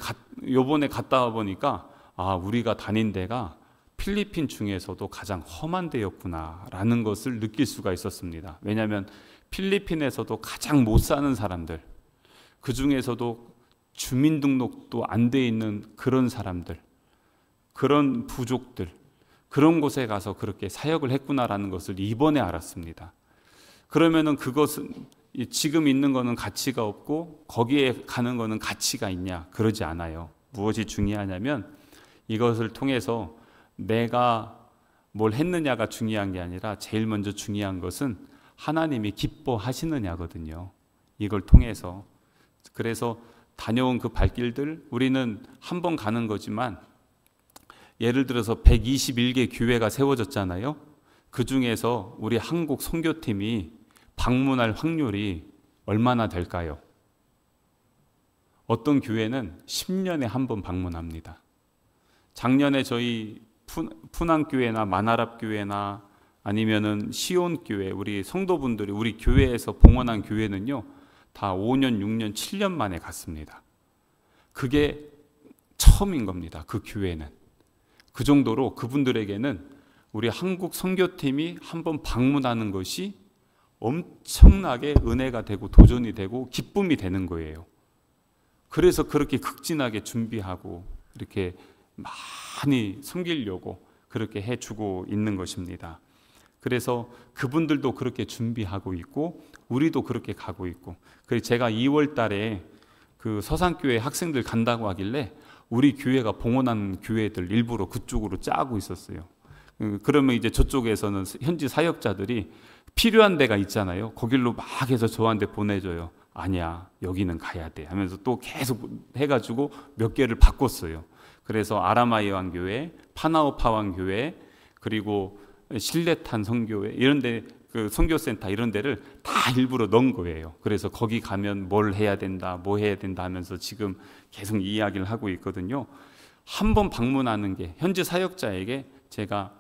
요번에 갔다 와 보니까 우리가 다닌 데가 필리핀 중에서도 가장 험한 데였구나라는 것을 느낄 수가 있었습니다. 왜냐하면 필리핀에서도 가장 못 사는 사람들, 그 중에서도 주민등록도 안 돼 있는 그런 사람들, 그런 부족들, 그런 곳에 가서 그렇게 사역을 했구나라는 것을 이번에 알았습니다. 그러면은 그것은 지금 있는 거는 가치가 없고 거기에 가는 거는 가치가 있냐? 그러지 않아요. 무엇이 중요하냐면 이것을 통해서 내가 뭘 했느냐가 중요한 게 아니라 제일 먼저 중요한 것은 하나님이 기뻐하시느냐거든요. 이걸 통해서. 그래서 다녀온 그 발길들, 우리는 한 번 가는 거지만 예를 들어서 121개 교회가 세워졌잖아요. 그 중에서 우리 한국 선교팀이 방문할 확률이 얼마나 될까요? 어떤 교회는 10년에 한 번 방문합니다. 작년에 저희 푸낭교회나 만아랍교회나 아니면은 시온교회, 우리 성도분들이 우리 교회에서 봉헌한 교회는요, 다 5년, 6년, 7년 만에 갔습니다. 그게 처음인 겁니다. 그 교회는. 그 정도로 그분들에게는 우리 한국 선교팀이 한번 방문하는 것이 엄청나게 은혜가 되고 도전이 되고 기쁨이 되는 거예요. 그래서 그렇게 극진하게 준비하고 이렇게 많이 섬기려고 그렇게 해주고 있는 것입니다. 그래서 그분들도 그렇게 준비하고 있고 우리도 그렇게 가고 있고, 그래서 제가 2월 달에 그 서산교회 학생들 간다고 하길래 우리 교회가 봉헌한 교회들 일부러 그쪽으로 짜고 있었어요. 그러면 이제 저쪽에서는 현지 사역자들이 필요한 데가 있잖아요. 거길로 막 해서 저한테 보내줘요. 아니야, 여기는 가야 돼 하면서 또 계속 해가지고 몇 개를 바꿨어요. 그래서 아라마이완 교회, 파나오파완 교회, 그리고 실레탄 선교회 이런 데, 그 선교센터 이런 데를 다 일부러 넣은 거예요. 그래서 거기 가면 뭘 해야 된다, 뭐 해야 된다 하면서 지금 계속 이야기를 하고 있거든요. 한 번 방문하는 게 현지 사역자에게 제가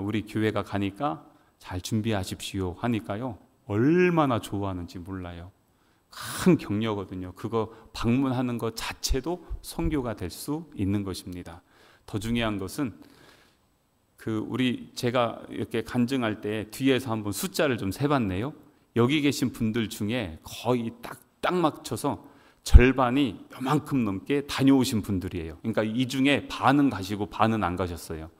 우리 교회가 가니까 잘 준비하십시오 하니까요, 얼마나 좋아하는지 몰라요. 큰 격려거든요. 그거 방문하는 것 자체도 선교가 될 수 있는 것입니다. 더 중요한 것은 제가 이렇게 간증할 때 뒤에서 한번 숫자를 좀 세봤네요. 여기 계신 분들 중에 거의 딱 맞춰서 절반이 요만큼 넘게 다녀오신 분들이에요. 그러니까 이 중에 반은 가시고 반은 안 가셨어요.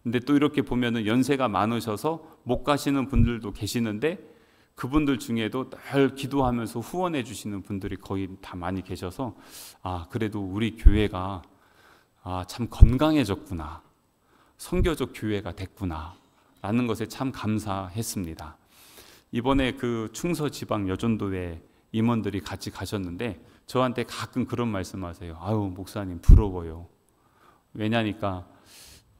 근데 또 이렇게 보면은 연세가 많으셔서 못 가시는 분들도 계시는데 그분들 중에도 늘 기도하면서 후원해 주시는 분들이 거의 다 많이 계셔서 그래도 우리 교회가 참 건강해졌구나, 선교적 교회가 됐구나 라는 것에 참 감사했습니다. 이번에 그 충서지방 여전도회 임원들이 같이 가셨는데 저한테 가끔 그런 말씀하세요. 아유 목사님 부러워요. 왜냐니까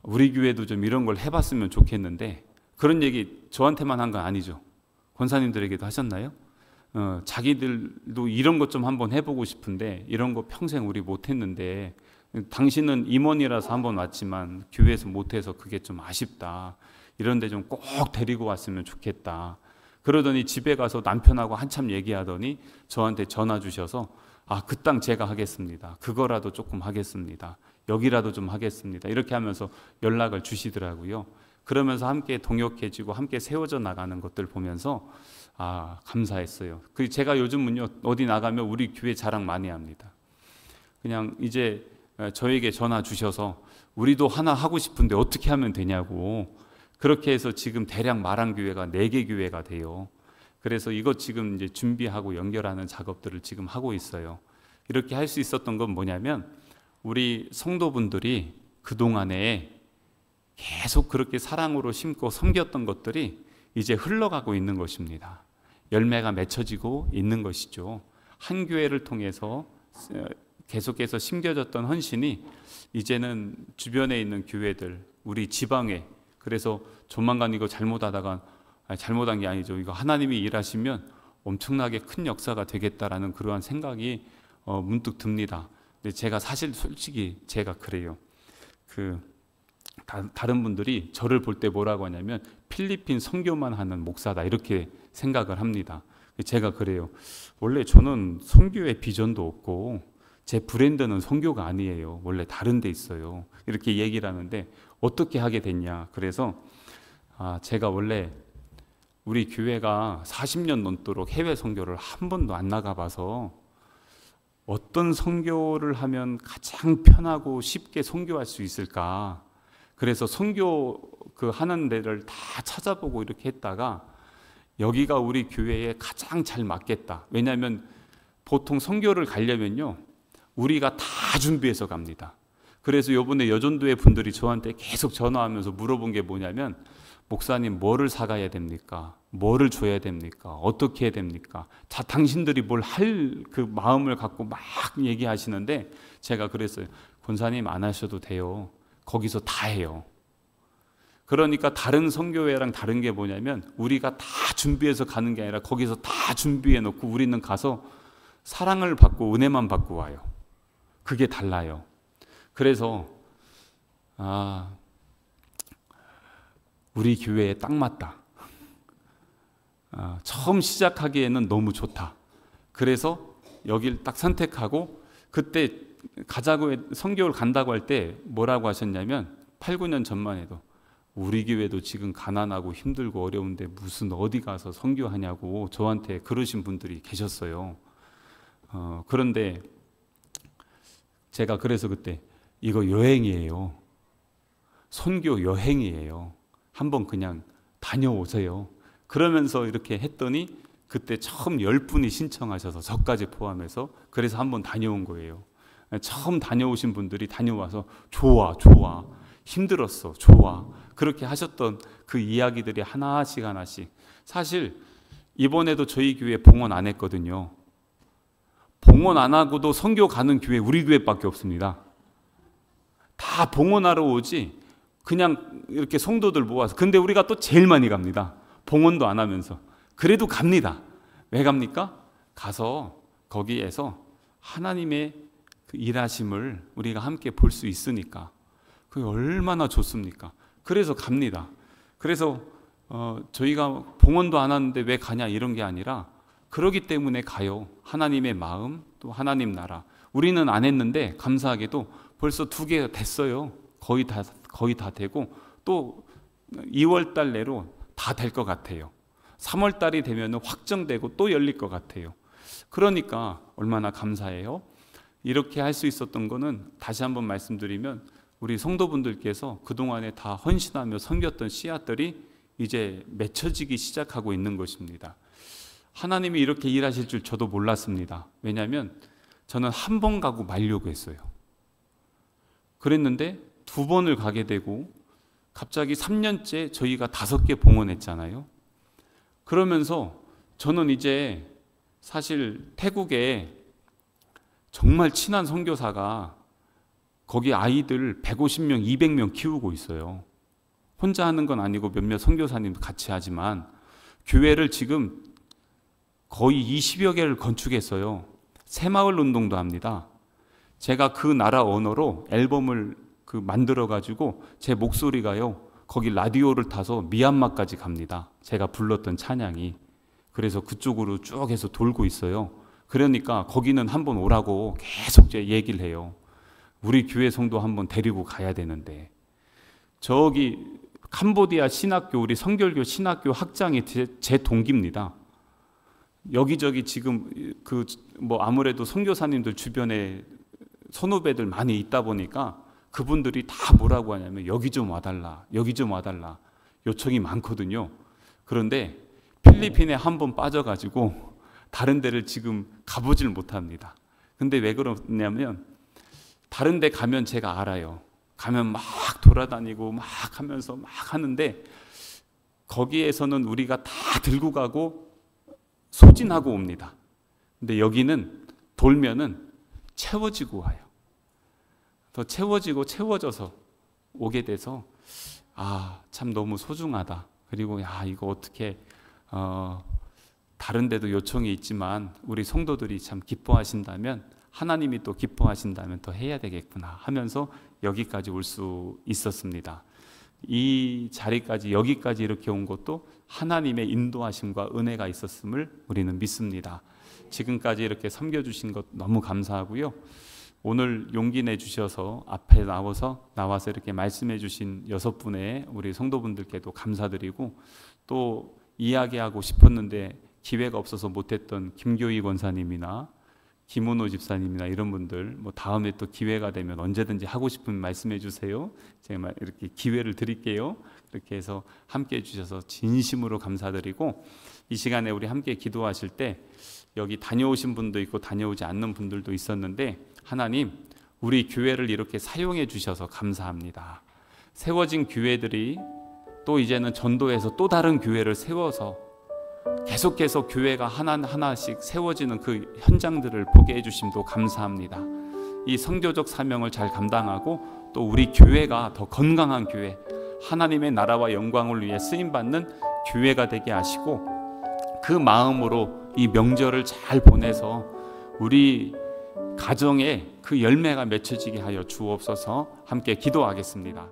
우리 교회도 좀 이런 걸 해봤으면 좋겠는데, 그런 얘기 저한테만 한 건 아니죠. 권사님들에게도 하셨나요? 자기들도 이런 것 좀 한번 해보고 싶은데 이런 거 평생 우리 못했는데 당신은 임원이라서 한번 왔지만 교회에서 못해서 그게 좀 아쉽다. 이런 데 좀 꼭 데리고 왔으면 좋겠다. 그러더니 집에 가서 남편하고 한참 얘기하더니 저한테 전화 주셔서 그 땅 제가 하겠습니다. 그거라도 조금 하겠습니다. 여기라도 좀 하겠습니다. 이렇게 하면서 연락을 주시더라고요. 그러면서 함께 동역해지고 함께 세워져 나가는 것들 보면서 감사했어요. 그리고 제가 요즘은요, 어디 나가면 우리 교회 자랑 많이 합니다. 그냥 이제 저에게 전화 주셔서 우리도 하나 하고 싶은데 어떻게 하면 되냐고, 그렇게 해서 지금 대략 마랑교회가 4개 교회가 돼요. 그래서 이것 지금 이제 준비하고 연결하는 작업들을 지금 하고 있어요. 이렇게 할 수 있었던 건 뭐냐면 우리 성도분들이 그동안에 계속 그렇게 사랑으로 심고 섬겼던 것들이 이제 흘러가고 있는 것입니다. 열매가 맺혀지고 있는 것이죠. 한 교회를 통해서 계속해서 심겨졌던 헌신이 이제는 주변에 있는 교회들, 우리 지방에, 그래서 조만간 이거 잘못하다가 잘못한 게 아니죠. 이거 하나님이 일하시면 엄청나게 큰 역사가 되겠다라는 그러한 생각이 문득 듭니다. 근데 제가 사실 솔직히 제가 그래요. 다른 분들이 저를 볼 때 뭐라고 하냐면 필리핀 선교만 하는 목사다 이렇게 생각을 합니다. 제가 그래요. 원래 저는 선교의 비전도 없고 제 브랜드는 선교가 아니에요. 원래 다른 데 있어요. 이렇게 얘기를 하는데 어떻게 하게 됐냐. 그래서 제가 원래 우리 교회가 40년 넘도록 해외 선교를 한 번도 안 나가봐서 어떤 선교를 하면 가장 편하고 쉽게 선교할 수 있을까. 그래서 선교 하는 데를 다 찾아보고 이렇게 했다가 여기가 우리 교회에 가장 잘 맞겠다. 왜냐하면 보통 선교를 가려면요 우리가 다 준비해서 갑니다. 그래서 이번에 여전도의 분들이 저한테 계속 전화하면서 물어본 게 뭐냐면 목사님 뭐를 사가야 됩니까? 뭐를 줘야 됩니까? 어떻게 해야 됩니까? 자, 당신들이 뭘 할 그 마음을 갖고 막 얘기하시는데 제가 그랬어요. 권사님 안 하셔도 돼요. 거기서 다 해요. 그러니까 다른 선교회랑 다른 게 뭐냐면 우리가 다 준비해서 가는 게 아니라 거기서 다 준비해 놓고 우리는 가서 사랑을 받고 은혜만 받고 와요. 그게 달라요. 그래서 우리 교회에 딱 맞다. 처음 시작하기에는 너무 좋다. 그래서 여길 딱 선택하고 그때 가자고 선교를 간다고 할 때 뭐라고 하셨냐면 8, 9년 전만 해도 우리 교회도 지금 가난하고 힘들고 어려운데 무슨 어디 가서 선교하냐고 저한테 그러신 분들이 계셨어요. 그런데 제가 그래서 그때 이거 여행이에요. 선교 여행이에요. 한번 그냥 다녀오세요. 그러면서 이렇게 했더니 그때 처음 10분이 신청하셔서 저까지 포함해서 그래서 한번 다녀온 거예요. 처음 다녀오신 분들이 다녀와서 좋아 힘들었어 좋아 그렇게 하셨던 그 이야기들이 하나씩 사실 이번에도 저희 교회 봉헌 안 했거든요. 봉헌 안 하고도 선교 가는 교회 우리 교회밖에 없습니다. 다 봉헌하러 오지 그냥 이렇게 성도들 모아서. 근데 우리가 또 제일 많이 갑니다. 봉헌도 안 하면서. 그래도 갑니다. 왜 갑니까? 가서 거기에서 하나님의 그 일하심을 우리가 함께 볼 수 있으니까. 그게 얼마나 좋습니까? 그래서 갑니다. 그래서 저희가 봉헌도 안 하는데 왜 가냐 이런 게 아니라 그러기 때문에 가요. 하나님의 마음 또 하나님 나라. 우리는 안 했는데 감사하게도 벌써 2개 됐어요. 거의 다 되고 또 2월 달 내로 다 될 것 같아요. 3월 달이 되면 확정되고 또 열릴 것 같아요. 그러니까 얼마나 감사해요. 이렇게 할 수 있었던 거는 다시 한번 말씀드리면 우리 성도분들께서 그동안에 다 헌신하며 섬겼던 씨앗들이 이제 맺혀지기 시작하고 있는 것입니다. 하나님이 이렇게 일하실 줄 저도 몰랐습니다. 왜냐하면 저는 한 번 가고 말려고 했어요. 그랬는데 2번을 가게 되고 갑자기 3년째 저희가 5개 봉헌했잖아요. 그러면서 저는 이제 사실 태국에 정말 친한 선교사가 거기 아이들 150명, 200명 키우고 있어요. 혼자 하는 건 아니고 몇몇 선교사님도 같이 하지만 교회를 지금 거의 20여 개를 건축했어요. 새마을 운동도 합니다. 제가 그 나라 언어로 앨범을 만들어 가지고 제 목소리가요 거기 라디오를 타서 미얀마까지 갑니다. 제가 불렀던 찬양이. 그래서 그쪽으로 쭉 해서 돌고 있어요. 그러니까 거기는 한번 오라고 계속 얘기를 해요. 우리 교회 성도 한번 데리고 가야 되는데. 저기 캄보디아 신학교 우리 성결교 신학교 학장이 제 동기입니다. 여기저기 지금 아무래도 선교사님들 주변에 선후배들 많이 있다 보니까 그분들이 다 뭐라고 하냐면 여기 좀 와달라 요청이 많거든요. 그런데 필리핀에 한번 빠져가지고 다른 데를 지금 가보질 못합니다. 근데 왜 그러냐면 다른 데 가면 제가 알아요. 가면 막 돌아다니고 막 하면서 막 하는데 거기에서는 우리가 다 들고 가고 소진하고 옵니다. 근데 여기는 돌면은 채워지고 와요. 더 채워지고 채워져서 오게 돼서 참 너무 소중하다. 그리고 이거 어떻게 다른 데도 요청이 있지만 우리 성도들이 참 기뻐하신다면, 하나님이 또 기뻐하신다면 더 해야 되겠구나 하면서 여기까지 올 수 있었습니다. 이 자리까지, 여기까지 이렇게 온 것도 하나님의 인도하심과 은혜가 있었음을 우리는 믿습니다. 지금까지 이렇게 섬겨주신 것 너무 감사하고요. 오늘 용기 내주셔서 앞에 나와서 이렇게 말씀해 주신 6분의 우리 성도분들께도 감사드리고, 또 이야기하고 싶었는데 기회가 없어서 못했던 김교희 권사님이나 김은호 집사님이나 이런 분들, 다음에 또 기회가 되면 언제든지 하고 싶으면 말씀해 주세요. 제가 이렇게 기회를 드릴게요. 그렇게 해서 함께 해주셔서 진심으로 감사드리고, 이 시간에 우리 함께 기도하실 때 여기 다녀오신 분도 있고 다녀오지 않는 분들도 있었는데, 하나님, 우리 교회를 이렇게 사용해 주셔서 감사합니다. 세워진 교회들이 또 이제는 전도해서 또 다른 교회를 세워서 계속해서 교회가 하나씩 세워지는 그 현장들을 보게 해주심도 감사합니다. 이 선교적 사명을 잘 감당하고 또 우리 교회가 더 건강한 교회, 하나님의 나라와 영광을 위해 쓰임받는 교회가 되게 하시고, 그 마음으로 이 명절을 잘 보내서 우리 가정에 그 열매가 맺혀지게 하여 주옵소서. 함께 기도하겠습니다.